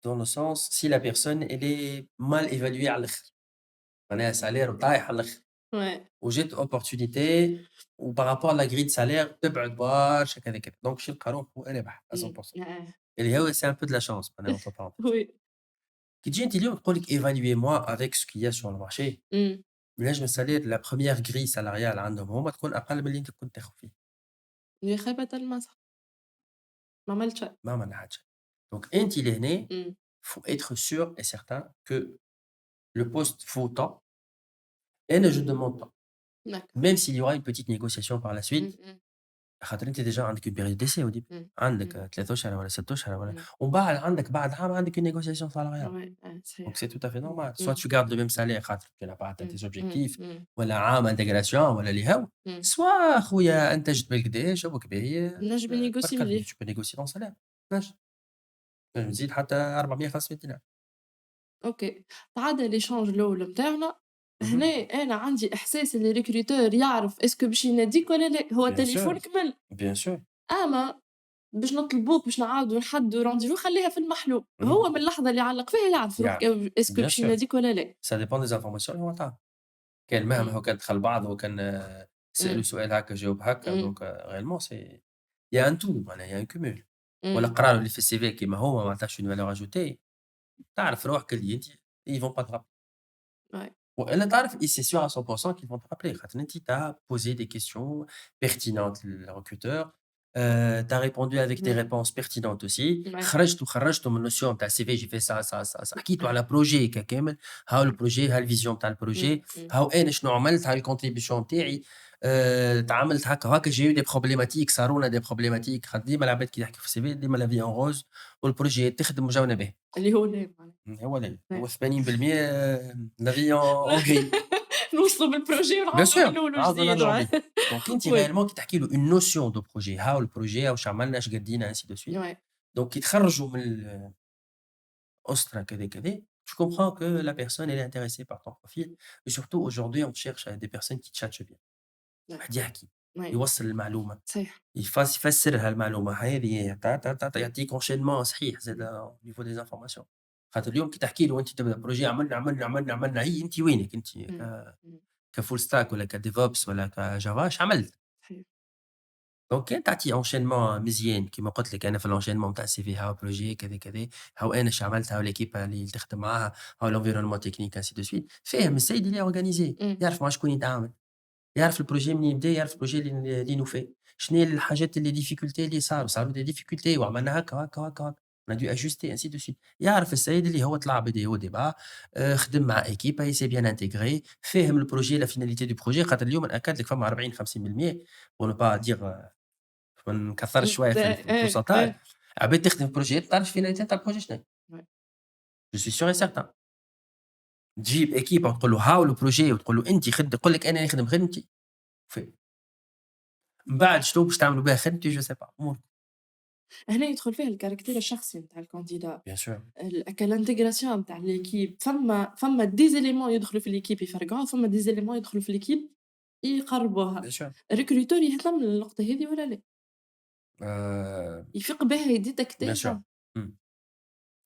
dans le sens si la personne elle est mal évaluée على الآخر. معناها salaire طايح على الآخر. Ouais. وجات opportunité وبارابور على grille de salaire تبعد برشا كذا كذا، دونك باش يلقى روحه رابح à 100%. آه. اللي هو c'est un peu de la chance معناها entre parenthèses. oui. كي تجي أنتِ اليوم تقول لك évaluez-moi avec ce qu'il y a sur le marché، إمم. ينجم السالير la première grille salariale عندهم هما تكون أقل من اللي أنت كنت تاخذ فيه، يا خيبة المسح، ما عملت شي. ما عملنا حتى شي. دونك أنتِ لهنا إمم. faut être sûr et certain que le poste vaut tant et je demande tant. d'accord. Même s'il y aura une petite négociation par la إمم. suite. إمم. خاطر أنت ديجا عندك une période d'essai au début، إمم. عندك إمم. 3 أشهر والّا 6 أشهر والّا إمم. ومن بعد عام عندك une négociation salariale. ouais. Donc صحيح. c'est tout à fait normal. Soit إمم. tu gardes le même salaire خاطر tu n'as pas atteint إمم. tes إمم. objectifs إمم. والّا عام intégration والّا اللي هو، إمم. soit خويا أنتجت بالكدا جوك باهي نجم نيغوسي برك البيت مليح. tu peux négocier ton salaire. تنجم، تنجم تزيد حتى 400 500 دينار. أوكي. عدا l'échange الأول متاعنا، هنا اهم. أنا عندي إحساس اللي recruteur يعرف اسكو باش يناديك والّا لأ، هو Bien sûr، تليفون كمل. bien sûr. أما باش نطلبوك باش نعاودوا نحدوا rendez-vous خلّيها في المحلول، اهم. هو من اللحظة اللي يعلّق فيها يعرف روحك يعرف. اسكو Bien باش sûr. يناديك والّا لأ. Ça dépend des informations اللي هو عطاها. كان مهما إمم. هو كان دخل بعض وكان سألوا إمم. سؤال هكا جاوب هكا إمم. دونك réellement c'est il y a un tout معناها il y a un cumul. ولا إمم. قرا له اللي في الCV كيما هو ما عطاش une valeur ajoutée تعرف روحك اللي أنت ils vont pas te rappeler. ouais. وإلا تعرف c'est sûr à 100% qu'ils vont te rappeler خاطر أنت tu as posé des questions pertinentes لل recruteur tu as répondu avec des إمم. réponses pertinentes aussi ouais. خرجتوا من الnotion نتاع الCV j'ai fait ça ça ça ça حكيتوا على projet كامل هاو البروجي ها الvision نتاع البروجي إمم. هاو أنا شنو عملت هاي الcontribution نتاعي تعاملت هكا وهكا j'ai eu des problématiques صاروا لنا des problématiques خاطر ديما العباد كي يحكوا في الCV ديما la vie en rose والبروجي تخدم وجونا به. اللي هو لا معناها. هو لا هو ouais. 80% la vie en gris. نوصلوا بالبروجي Bien ونعاودوا sûr, من الأول نعاودوا وجديد. نرجعوا بيه. دونك أنتِ ouais. réellement كي تحكي له une notion de projet هاو البروجي واش عملنا اش قدينا ainsi de suite. ouais. دونك كي تخرجوا من الأسرة كذا كذا tu comprends que la personne elle est intéressée par ton profil et surtout aujourd'hui on cherche des personnes qui tchatchent bien. ouais. واحد يحكي ouais. يوصل المعلومة صحيح. يفسرها المعلومة هذه يعطيك enchaînement صحيح زاد au niveau des informations. خاطر اليوم كي تحكي له أنت تبدا بروجي عملنا هي أنت وينك أنت إمم. إمم. كfull stack والّا كDevOps والّا كJava اش عملت؟ صحيح. دونك كان تعطي enchaînement مزيان كيما قُلت لك أنا في الenchaînement نتاع الCV هاو بروجي كذا، كذا، هاو أنا اش عملت، هاو l'équipe اللي تخدم معاها، هاو l'environnement technique ainsi de suite. فاهم السيد اللي organisé إمم. يعرف مع شكون يتعامل، يعرف البروجي منين يبدا، يعرف البروجي اللي nous fait شنيا الحاجات اللي difficultés اللي صاروا des difficultés وعملنا هاكا، هاكا، هاكا، هاكا. on a dû ajuster ainsi de suite. يعرف السيد اللي هو طلع بدي au départ خدم مع équipe il s'est bien intégré فاهم البروجي la finalité du projet خاطر اليوم نأكد لك فما 40 50% pour ne pas dire ما نكثرش شويه في البورسنتاج عباد تخدم في بروجي ما تعرفش فيناليتي تاع البروجي شنو هي. جو سوي سيغ اي سيغتان تجيب ايكيب وتقول له هاو لو بروجي وتقول له انت خد يقول لك انا نخدم خدمتي من بعد شنو باش تعملوا بها خدمتي جو سي با اموركم. هنا يدخل فيها الكاركتير الشخصي نتاع الكانديدا، بيان سور الانتجراسيون نتاع ليكيب. فما دي زيليمون يدخلوا في ليكيب يفرقعوها، فما دي زيليمون يدخلوا في ليكيب يقربوها. بيان سور الريكروتور يهتم للنقطة هذه ولا لا؟ يفيق بها بيان يديتكتيها. سور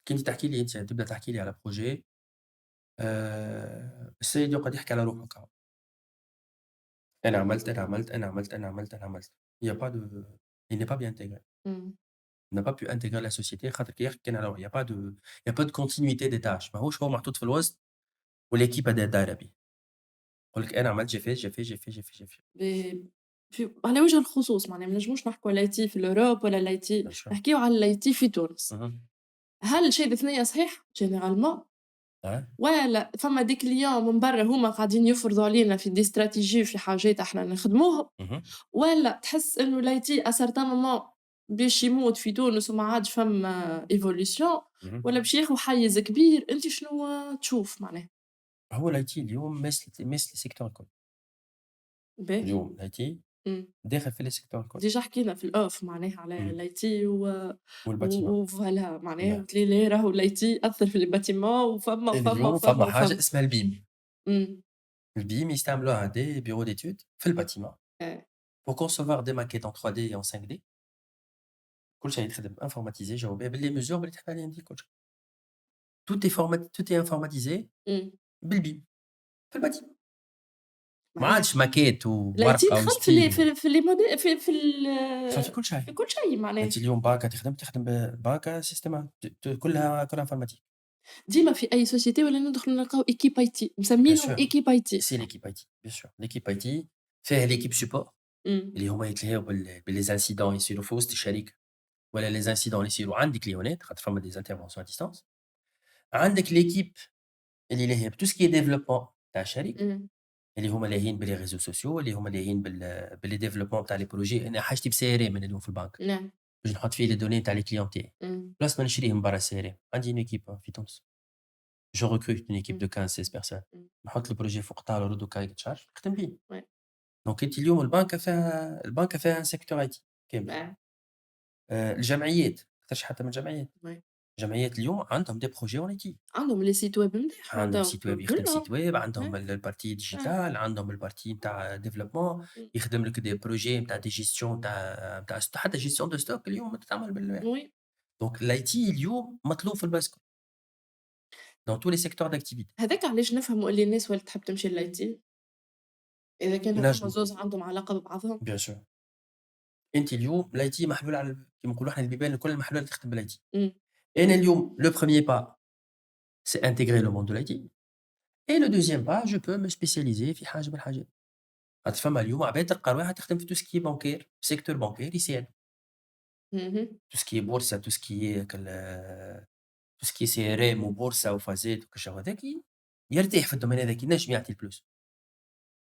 كي انت تحكي لي انت تبدا تحكي لي على بروجي السيد يقعد يحكي على روحه كاو. انا عملت انا عملت انا عملت انا عملت انا عملت il y a pas de il n'est pas bien intégré. إمم. On n'a pas pu intégrer la société خاطر كي يحكي كان على il y a pas de continuité des tâches ماهوش هو محطوط في الوسط والإيكيب دايرة بيه. يقول لك أنا عملت جي في. على وجه الخصوص معناها ما نجموش نحكوا على IT في الأوروب ولا الIT، Bien sûr. نحكيو على الIT في تونس. هل الشيء الاثنين صحيح جينيرالمون؟ Ouais. ولا فما دي كليون من برا هما قاعدين يفرضوا علينا في دي استراتيجي وفي حاجات احنا نخدموهم، ولا تحس انه الIT à certain moment باش يموت في تونس وما عادش فما ايفوليوشن، ولا باش ياخذ حيز كبير؟ انت شنو تشوف معناها؟ هو الIT اليوم ماس السيكتور الكل. باهي. اليوم الIT داخل في السيكتور الكل ديجا حكينا في الأوف معناها على إمم. الIT والباتيمون وفوالا معناها نعم. قلت لي لا راهو الIT يأثّر في الباتيمون وفما، وفما، اليوم فما وفما، حاجة وفما. اسمها الBIM. إمم. الBIM يستعملوها des bureaux d'études في الباتيمون إيه. pour concevoir des maquettes en 3D et en 5D. كل شيء يتخدم informatisé جاوبيه باللي mesure اللي تحب عليهم كل شيء. tout est informatisé إمم. بالBIM في الباتيمون. ما معناها عادش ماكيت الIT وورقة دخل في ال وستيل في في les مود في تدخل في كل في شيء. كل شيء معناها. أنتِ اليوم باكا تخدم باكا سيستم كلها informatique. ديما في أي société ولا ندخلوا نلقاو équipe IT Bien مسمينهم sûr, équipe IT. c'est l'équipe IT, bien sûr. L'équipe IT فيها l'équipe support إمم. اللي هما يتلهيو باللي incidents يصيروا في وسط الشركة ولا les incidents اللي يصيروا عند الكليونات خاطر فما des interventions à distance. عندك l'équipe اللي لاهية بtous ce qui est développement تاع الشركة إمم. اللي هما لاهيين باللي réseaux sociaux اللي هما لاهيين باللي développement تاع les projets. أنا حاجتي بCRM أنا اليوم في البنك نعم. باش نحط فيه les données تاع les clients تاعي. إمم. بلاص ما نشريه من برا CRM عندي une équipe في تونس. Je recrute une équipe إمم. de 15-16 personnes. إمم. نحط الprojet فوق الطاولة نردو cahier de charge نخدم بيه. Ouais. دونك أنتِ اليوم البنكة فيها سيكتور IT كامل. آه. الجمعيات ما اكثرش حتى من الجمعيات. Ouais. الجمعيات اليوم عندهم des projets en IT. عندهم les sites web مليح عندهم عندهم site web يخدم كلهم. site web عندهم Ouais. الpartie آه. digital عندهم الpartie نتاع développement إمم. يخدم لك des projets نتاع des gestion نتاع حتى gestion de stock اليوم تتعمل Oui. دونك الIT اليوم مطلوب في الباس كل dans tous les secteurs d'activité. هذاك علاش نفهموا اللي الناس ولات تحب تمشي للIT إذا كان هاذوما ينجموا زوز عندهم علاقة ببعضهم. bien sûr. أنتِ اليوم الIT محلول على كيما نقولوا إحنا البيبان الكل محلولة تخدم بالIT. إمم. أنا اليوم le premier pas c'est intégrer le monde de l'IT et le deuxième pas je peux me spécialiser في حاجة من الحاجات. خاطر فما اليوم عباد تلقى رواحها تخدم في tout ce qui est bancaire secteur bancaire يساعد. اهم. tout ce qui est بورصة tout ce qui est tout ce qui est CRM وبورصة وفازات وكل شغل هذاك يرتاح في الdomaine هذاك ينجم يعطي الفلوس.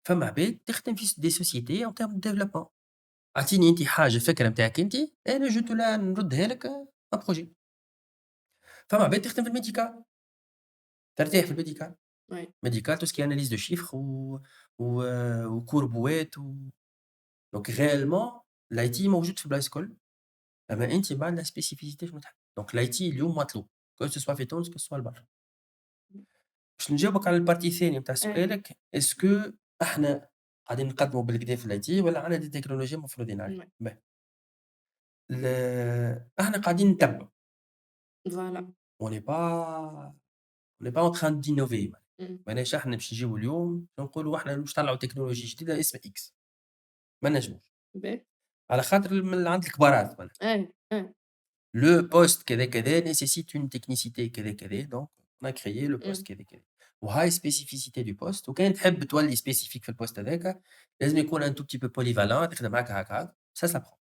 فما عباد تخدم في des sociétés en termes de développement. أعطيني أنتِ حاجة فكرة نتاعك أنتِ أنا je te la نردها لك un projet. فما عباد تخدم في الmédical ترتاح في الmédical. Ouais. médical tout ce qui est analyse de chiffres و وكوربوات donc réellement l'IT موجود في البلايص الكل. أما أنتِ مع عندها spécificité شنو تحب. donc l'IT اليوم مطلوب que ce soit في تونس que ce soit لبرا. باش نجاوبك على الpartie الثانية نتاع إيه. سؤالك est-ce que إحنا قاعدين نقدموا بالكدا في الIT والّا عندنا دي تكنولوجيا مفروضين عليها؟ Ouais. باهي. إحنا قاعدين نتبعوا Voilà. on n'est pas on n'est pas en train d'innover. إمم. ماناش إحنا باش نجيو اليوم نقولوا إحنا باش نطلعوا تكنولوجيا جديدة اسمها X ما نجموش. باهي. على خاطر من عند الكبارات معناها. إيه. إيه. Le poste كذا كذا nécessite une technicité كذا كذا donc on a créé le poste إمم. كذا كذا. وهاي spécificité du poste وكان تحب تولي spécifique في البوست هذاك لازم يكون un tout petit peu polyvalent تخدم هكا ça s'apprend.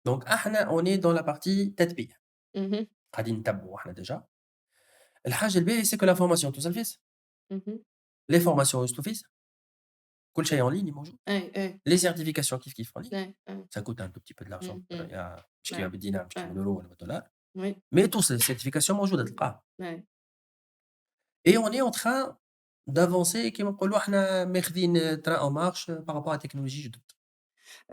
donc إحنا on est dans la partie تتبيع. اهم. قاعدين نتبعوا إحنا déjà. الحاجة الباهية c'est que la formation توصل فيس. اهم. les formations يوصلوا فيس. كل شيء en ligne موجود. إيه. إيه. les certifications كيف en ligne. إيه. إيه. ça coûte un tout petit peu de l'argent. إمم. إمم. مش كيما إيه. بالدينار مش كيما إيه. باليورو ولا بالدولار. Oui. mais توصل الcertification موجودة تلقاها. إيه. Et on est en train d'avancer كيما نقولوا إحنا ماخذين train en marche par rapport à la technologie جدد.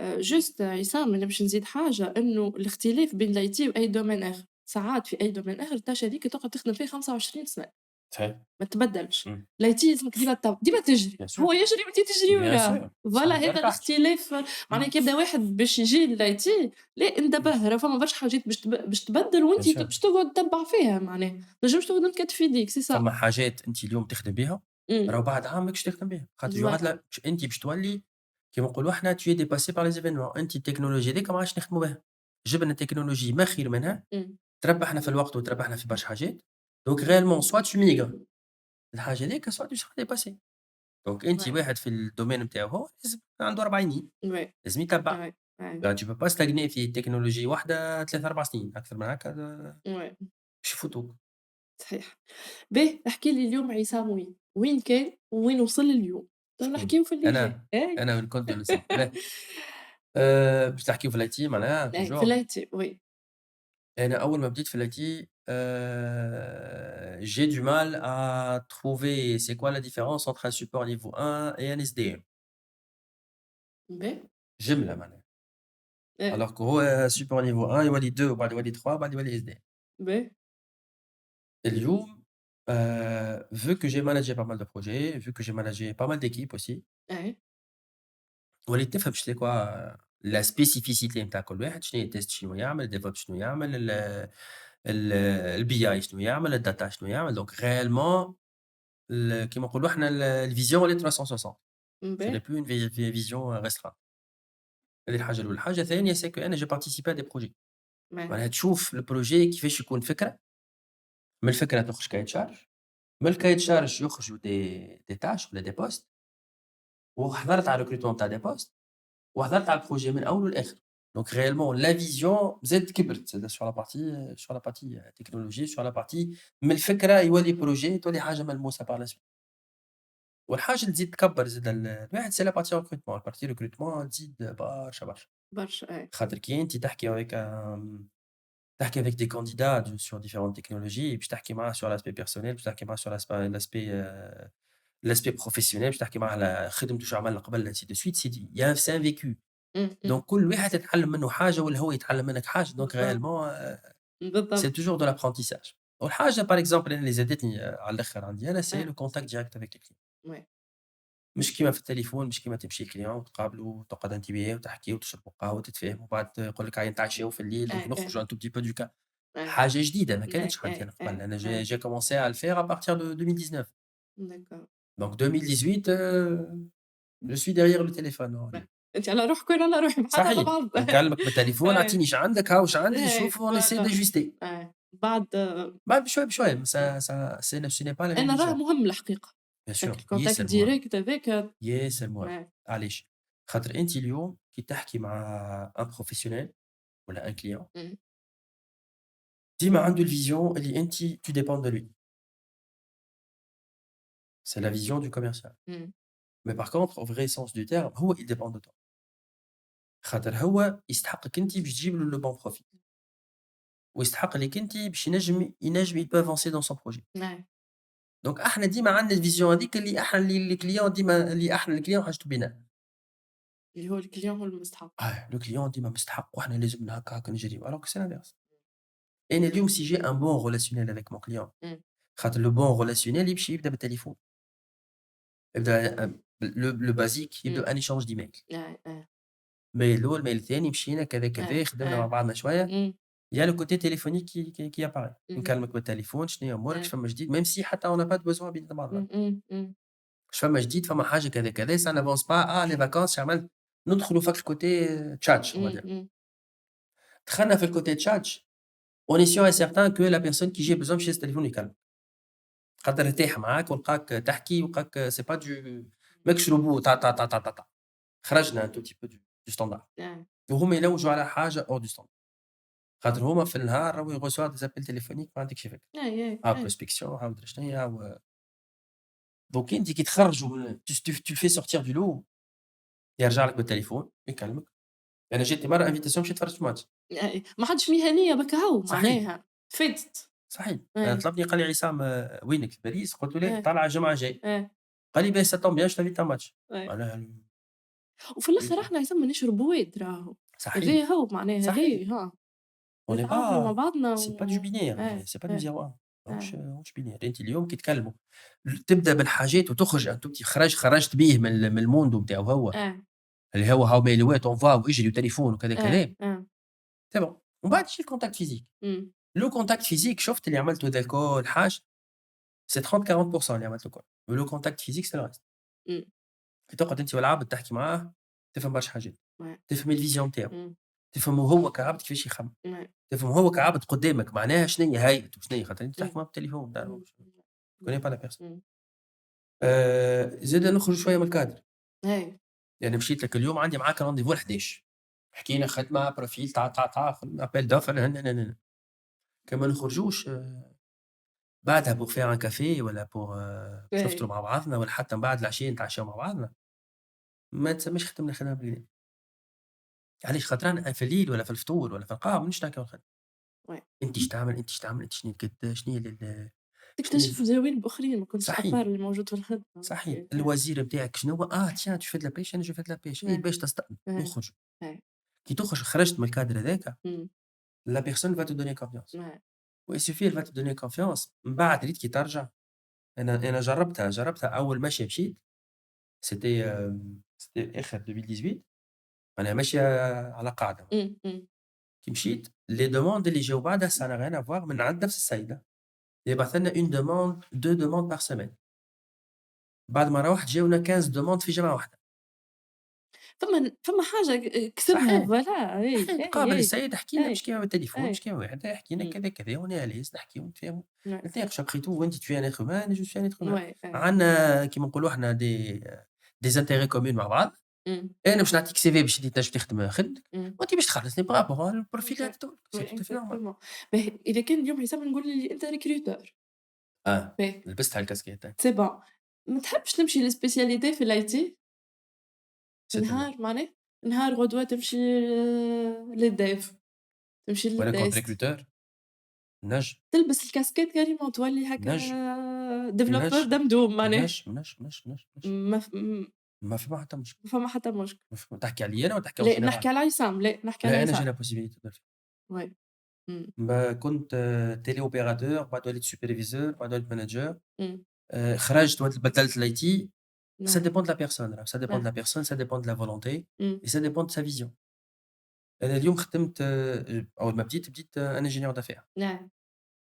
جوست عصام أنا باش نزيد حاجة إنه الاختلاف بين الIT وأي domaine آخر، ساعات في أي domaine آخر التاشا هاذيك تقعد تخدم فيه 25 سنة صحيح. ما تبدلش. إمم. الIT لازمك ديما تجري، Bien sûr. هو يجري وأنت تجري Bien وراه، sûr. فوالا صح، هذا بركة. الاختلاف معناها كي يبدا واحد باش يجي للIT لا انتبه راه فما برشا حاجات باش تبدل وأنت Bien sûr. باش تقعد تتبع فيها معناها، ما تنجمش تقعد مكتف في يديك سي صا. فما حاجات أنتِ اليوم تخدم بها إمم. راهو بعد عام ماكش تخدم بها، خاطر Voilà. يعاد أنتِ باش تولي كيما نقولوا إحنا tu es dépassé par les événements. أنتِ التكنولوجيا هاذيك ما عادش نخدموا بها. جبنا تكنولوجي ما خير منها، إمم. تربحنا في الوقت وتربحنا في برشا حاجات. donc réellement soit tu migres الحاجة هاذيك soit tu seras dépassé. donc أنتِ Ouais. واحد في الdomaine نتاعو هو لازم عنده 4 سنين، Ouais. لازم يتبع. Ouais. Ouais. tu peux pas stagner في تكنولوجيا واحدة 3، 4 سنين، أكثر من هكا Ouais. باش يفوتوك. صحيح. باهي احكِ لي اليوم عصام وين كان وين وصل اليوم؟ تو شكون؟ نحكيو في اللي جاي. إيه. أنا وين كنت وين وصلت. باهي. باش نحكيو في الIT معناها إيه في toujours. الIT وي. أنا أول ما بديت في الIT j'ai du mal à trouver c'est quoi la différence entre un support niveau 1 et un SDM. باهي. جملة معناها. إيه. alors que هو super niveau 1 يولي 2 وبعد يولي 3 وبعد يولي SD. باهي. اليوم vu que j'ai managé pas mal de projets, vu que j'ai managé pas mal d'équipes aussi, إيه. وليت تفهم c'est quoi la spécificité نتاع كل واحد، شنو هي الtest شنو يعمل، الDevOps شنو يعمل، الBI شنو يعمل، الdata شنو يعمل. donc réellement كيما نقولوا إحنا الvision elle est 360. ce n'est باهي. plus une vision restreinte. هذه الحاجة الأولى. الحاجة الثانية c'est que أنا j'ai participé à des projets. باهي. معناها تشوف البروجي كيفاش يكون فكرة، من الفكرة تخرج كاية شارج، من الكاية شارج يخرجوا دي تاش ولا دي بوست، وحضرت على الrecrutement تاع دي بوست، وحضرت على البروجي من أوله لآخره. دونك réellement la vision زادت كبرت زادة sur la partie technologie sur la partie من الفكرة يولي بروجي تولي حاجة ملموسة par la suite. والحاجة اللي تزيد تكبر زادة الواحد c'est la partie recrutement. la partie recrutement تزيد برشا برشا. برشا. إيه. خاطر كي أنت تحكي avec تحكي avec des candidats sur différentes technologies باش تحكي معاه sur l'aspect personnel، باش تحكي معاه sur l'aspect professionnel، باش تحكي معاه على خدمته شو عمل قبل ainsi de suite. c'est un vécu. إمم. donc كل واحد تتعلم منه حاجة والّا هو يتعلم منك حاجة. donc بالضبط. réellement c'est بالضبط. toujours de l'apprentissage. والحاجة par exemple أنا اللي زادتني على الآخر عندي أنا c'est إيه. le contact direct avec les clients. ouais. مش كيما في التليفون، مش كيما تمشي لclient وتقابلوا وتقعد أنت وياه وتحكيوا وتشربوا قهوة وتتفاهموا وبعد يقول لك هيا نتعشاو في الليل donc إيه. إيه. نخرجوا un tout petit peu du cadre. إيه. حاجة جديدة ما إيه. كانتش عندي إيه. أنا قبل. إيه. أنا إيه. j'ai commencé à le faire à partir de 2019. d'accord. donc 2018 je suis derrière le téléphone. ouais. أنتِ على روحك وأنا على روحي بحال على صحيح، بعض. نكلمك بالتليفون إيه. أعطيني إيش عندك، ها واش عندي، إيه. نشوفوا on essaie فوالا. d'ajuster. إيه. بعد بعد بشوي بشوي ce n'est pas la même أنا راه vision. مهم الحقيقة. bien هاك sûr الcontact ياسر مهم، direct هذاك. ياسر مهم. إيه. علاش؟ خاطر أنتِ اليوم كي تحكي مع un professionnel ولا un client إمم. ديما عنده الvision اللي أنتِ tu dépends de lui. c'est la vision du commercial. إمم. mais par contre au vrai sens du terme هو il dépend de toi. خاطر هو يستحقك أنتِ باش تجيب له le bon profil. ويستحق لِك أنتِ باش ينجم il peut avancer dans son projet. إيه. دونك إحنا ديما عندنا الفيزيون هاذيك اللي إحنا اللي الكليون ديما اللي إحنا الكليون حاجته بينا. اللي هو الclient هو المستحق. لو كليون ديما مستحق وإحنا لازمنا هاكا هاكا نجريو alors que c'est l'inverse. أنا اليوم si j'ai un bon relationnel avec mon client إمم. خاطر le bon relationnel يمشي يبدا بالتليفون. يبدا le basique إمم. يبدا un échange d'email. إيه. إيه. مايل الأول مايل الثاني مشينا كذا كذا إيه. خدمنا مع إيه. بعضنا شوية. إمم. il y a le côté téléphonique qui apparaît. اهم. نكلمك بالتليفون شنيا أمورك، إيه. فما جديد même si حتى on n'a pas de besoin بيناتنا مع بعضنا. إمم. فما جديد، فما حاجة كذا كذا ça n'avance pas les vacances عملت ندخلوا في الكوتي تشاتش on va dire. إمم. دخلنا في الكوتي تشاتش on est sûr et certain que la personne qui j'ai besoin باش يهز التليفون ويكلمك. خاطر ارتاح معاك ولقاك تحكي ولقاك c'est pas du ماكش روبو تا. خرجنا un tout petit peu du standard. إيه. وهما يلوجوا على حاجة hors du standard. خاطر هما في النهار راهو يغوصوا des appels téléphoniques ما عندكش فكرة. إيه. إيه. prospection مدري شنيا دونك أنت كي تخرجوا tu le fais sortir du lot يرجع لك بالتليفون يكلمك. أنا جاتني مرة invitation مشيت تفرجت في ماتش. إيه. ما حدش مهنية بك هو صحيح. معناها فزت. صحيح. إيه. طلبني قال لي عصام وينك في باريس؟ قلت له إيه. طالع الجمعة الجاية. إيه. قال لي باهي ça tombe bien je t'invite à un match. إيه. معناها وفي الآخر إحنا يسمى نشرب بويد راهو. صحيح. هذايا هو معناها صحيح. هذايا ها. on n'est نتعاملوا مع pas بعضنا c'est pas du binaire إيه. c'est pas du إيه. 0 1 إيه. ماهوش binaire. أنت اليوم كي تكلموا تبدأ بالحاجات وتخرج أنت خرجت به من الموندو نتاعو هو. إيه. اللي هو هاو ميلوات on va واجري وتليفون وكذا كذا. إيه. إيه. c'est bon. ومن بعد يجي الcontact physique. إمم. لو contact physique شُفت اللي عملته ذا الكل حاج c'est 30-40% اللي عملته الكل. ولو contact physique c'est le reste. إمم. كي تقعد أنت والعبد تحكي معاه تفهم برشا حاجات. إيه. تفهم الvision نتاعو. إمم. تفهم هو كعبد كيفاش يخمم. إيه. تفهم هو كعبد قدامك معناها شنيا هيئته وشنيا خاطر أنت تحكي إمم. معاه بالتليفون إمم. tu connais pas la personne. إمم. زادا نخرج شوية من الكادر. إيه. يعني مشيت لك اليوم عندي معاك rendez-vous ل11 حكينا خدمة بروفيل appel d'offre هنا. كان ما نخرجوش بعدها pour faire un café ولا pour باش إيه. نفطروا مع بعضنا ولا حتى من بعد العشية نتعشاو مع بعضنا. ما تسميش خدمنا خدمة بالليل. علاش؟ خاطر أنا في الليل ولا في الفطور ولا في القهوة مانيش نحكي على الخدمة. Ouais. أنت ايش تعمل، أنت ايش تعمل، أنت شنيا القد شنيا تكتشف جوانب أخرين ما كنتش صحيح. أبار اللي موجود في الخدمة. صحيح. الوزير نتاعك شنو هو؟ تيان tu fais de la pêche أنا je fais de la pêche. Ouais. باش تستأنف Ouais. نخرج. Ouais. كي تخرج خرجت من الكادر هذاك إمم. la personne va te donner confiance. Ouais. وil suffit elle va te donner confiance من بعد ريت كي ترجع. أنا جربتها أول مشية مشيت c'était c'était آخر 2018 أنا ماشية على قاعدة. إمم. كي مشيت les demandes اللي جاو بعدها ça n'a rien à voir من عند نفس السيدة. يبعث لنا une demande 2 demandes par semaine. بعد ما روحت جاونا 15 demandes في جمعة واحدة. فما حاجة كسبنا صحيح. فوالا نقابل السيد احكي لنا أي. نشكيو على التليفون أي. نشكيو واحد يحكي لنا إمم. كذا كذا وانا اليس نحكيو نتفاهموا Ouais. نتناقشوا لقيتو وانت تو ان ايتر هومان جو سو ان ايتر هومان. Ouais. عندنا كيما نقولوا احنا دي زانتيغي كومون مع بعض. إمم. انا باش نعطيك سي في باش انت تنجم تخدم خدمتك إمم. وانت باش تخلصني برافو البروفيل Okay. تاعك سي Ouais, تو في نورمال. exactement. باهي إذا كان اليوم حسام نقول لي أنت recruteur. باهي لبستها الكاسكيت. سي بون. ما تحبش تمشي للspécialité في الIT؟ نهار نهار غدوة تمشي للdev تمشي وانا كنت للtest ريكروتور نجم تلبس الكاسكيت كاريمون تولي هكا ديفلوبر نجم. دمدوم معناه نجم ما ما في حتى مشكل. ما فما حتى مشكل. تحكي علي انا ولا تحكي لا نحكي على عصام نحكي على لا انا جي عصام. لا بوسيبيليتي ندير. وي. كنت تيلي اوبيراتور بعد وليت سوبرفيزور بعد وليت مانجر. إمم. خرجت بدلت الاي تي. Ça نعم. dépend de la personne. Ça dépend de la personne, ça dépend de la volonté إمم. et ça dépend de sa vision. أنا اليوم خدمت أول ما بديت un ingénieur d'affaires. نعم.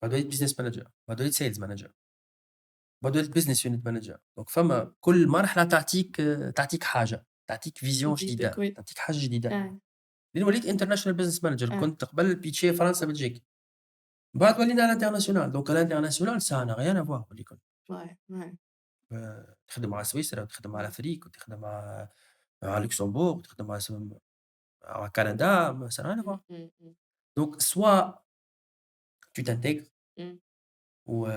بعد وليت business manager. بعد وليت sales manager. بعد وليت business unit manager. دونك فما كل مرحلة تعطيك حاجة، تعطيك فيزيون جديدة، تعطيك حاجة جديدة. لين وليت international business manager كنت قبل بيتشي فرنسا بلجيك. بعد ولينا على الانترناسيونال. دونك الانترناسيونال ça n'a rien à voir اللي كنت. تخدم مع سويسرا وتخدم مع الافريق وتخدم مع لوكسمبورغ وتخدم مع كندا ça n'a rien à voir. Donc soit tu t'intègres و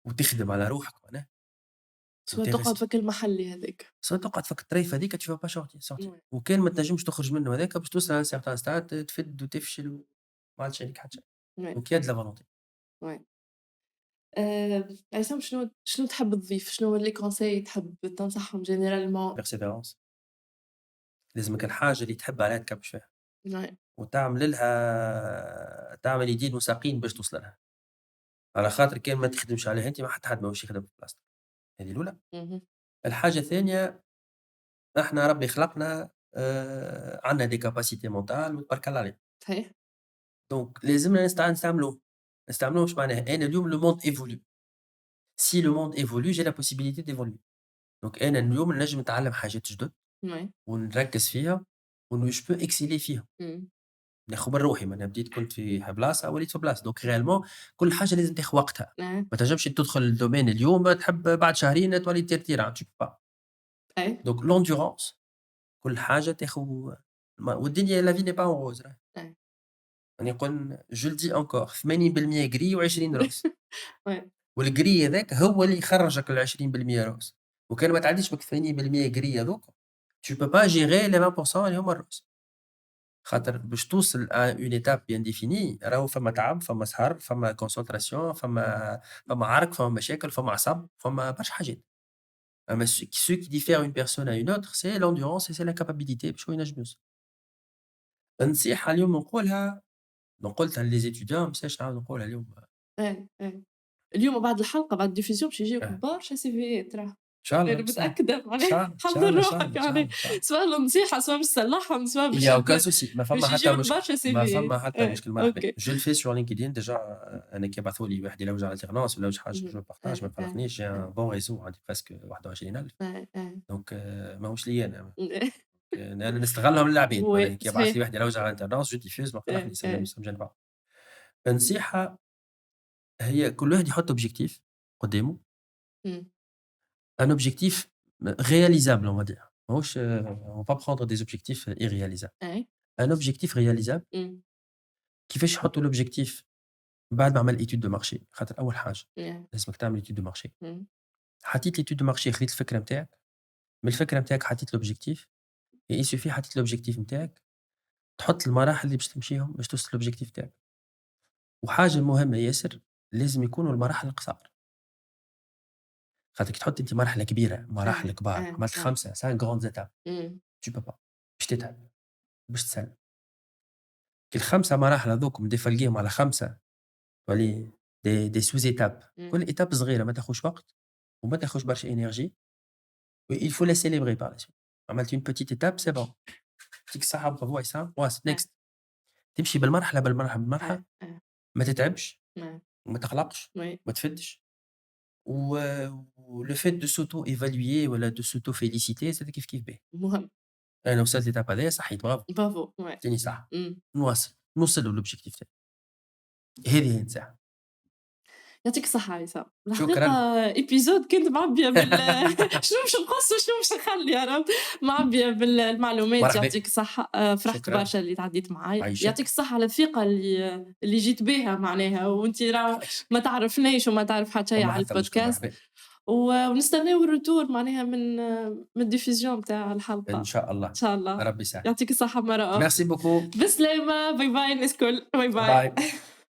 وتخدم على روحك معناها. سوا تقعد فك المحلي هذاك. سواء تقعد فك الطريف هذيك tu vas pas sortir. وكان ما تنجمش تخرج منه هذاك باش توصل على certain stade تفد وتفشل وما عادش عليك حتى شيء. Donc il y a de la volonté. عصام شنو تحب تضيف؟ شنو لي كونساي تحب تنصحهم جينيرالمون؟ persévérance. لازمك الحاجة اللي تحب عليها تكبش فيها. نعم. وتعمل لها تعمل يدين وساقين باش توصل لها. على خاطر كان ما تخدمش عليها انت ما حد ما واش يخدم في بلاصتك. هذه الاولى. الحاجه الثانيه احنا ربي خلقنا عندنا دي كاباسيتي مونتال وتبارك الله عليهم. صحيح. دونك لازمنا نستعملوهم مش معناها انا اليوم لو موند ايفولو. سي لو موند ايفولو جي لا بوسيبيليتي ديفولو. دونك انا اليوم نجم نتعلم حاجات جدد ونركز فيها ونو جو بو اكسيلي فيها. ناخذ من روحي ما انا بديت كنت في بلاصه وليت في بلاصه. دونك ريالمون كل حاجه لازم تاخذ وقتها. ما تنجمش تدخل الدومين اليوم تحب بعد شهرين تولي تيران تو با. دونك لوندورونس كل حاجه تاخذ والدنيا لا في ني با اون روز. راني نقول جو دي انكور 80% غري و20 روز. والغري هذاك هو اللي يخرجك ال 20% روز. وكان ما تعديش بك 80% غري هذوك tu peux pas gérer les 20% اللي هما الروز. خاطر باش توصل à une étape bien définie راهو فما تعب فما سهر فما كونسونطراسيون فما عرق فما مشاكل فما عصب فما برشا حاجات. اما ce qui diffère une personne à une autre c'est l'endurance et c'est la capacité باش هو ينجم يوصل. النصيحة اليوم قلتها لي étudiants مشاش نعاود نقولها اليوم. اليوم بعد الحلقة بعد الديفيزيون باش يجيوك برشا سيفيات راه. إن شاء الله. أنا متأكدة معناها حضر روحك يعني سواء النصيحة سواء باش تصلحهم سواء باش يا aucun souci ما فما حتى مشكل. ما فما حتى مشكل مرحبا. جو le fais sur LinkedIn déjà. أنا كي يبعثوا لي واحد يلوج على alternance ولا حاجة جو بارطاج ما يفرقنيش. j'ai un bon réseau عندي presque 21000 دونك ماهوش ليا أنا. أنا نستغلهم للعباد. كي يبعث لي واحد يلوج على alternance جو ديفيوز ما فرقني سلام جنبا. النصيحة هي كل واحد يحط اوبجيكتيف قدامه. Un objectif réalisable, on va dire. On va pas prendre des objectifs irréalisables. Un objectif réalisable. كيفاش نحطوا l'objectif بعد ما عمل étude de marché. خاطر أول حاجة لازمك تعمل étude de marché. حطيت l'étude de marché خذيت الفكرة نتاعك. من الفكرة نتاعك حطيت l'objectif. et il suffit حطيت l'objectif نتاعك تحط المراحل اللي باش تمشيهم باش توصل l'objectif نتاعك. وحاجة مهمة ياسر لازم يكونوا المراحل قصار. خاطر كي تحط أنت مرحلة كبيرة، مراحل كبار، عملت 5 grandes étapes tu peux pas باش تتعب، باش تسلم. كي ال5 مراحل هذوكم تفلقيهم على 5 تولي دي sous étapes كل étape صغيرة ما تاخذش وقت وما تاخذش برشا énergie و il faut les célébrer par la suite. عملت une petite étape c'est bon. يعطيك الصحة برافو عصام واصل next. تمشي بالمرحلة ما تتعبش وما تقلقش ما تفدش و le fait de s'auto évaluer ولا de s'auto féliciter c'est كيف به. مهم. أنا وصلت l'étape هذيا صحيت برافو. برافو. تاني صح. نوصل للobjectif تاعي. هذه هي النصيحة. يعطيك الصحة عصام. شكراً. الحقيقة إيبيزود كنت معبية شنو باش نقص وشنو باش نخلي يا رب، معبية بالمعلومات. مرحبا. يعطيك الصحة. فرحت شكراً. برشا اللي تعديت معايا. عايشة. يعطيك الصحة على الثقة اللي جيت بها معناها، وأنت راهو ما تعرفنيش وما تعرف حتى شيء على البودكاست، ونستناو الريتور معناها من الديفيزيون تاع الحلقة إن شاء الله. إن شاء الله. ربي يسعدك. يعطيك الصحة مرة أخرى. ميرسي بوكو. بسلامة. باي باي الناس الكل. باي باي. باي.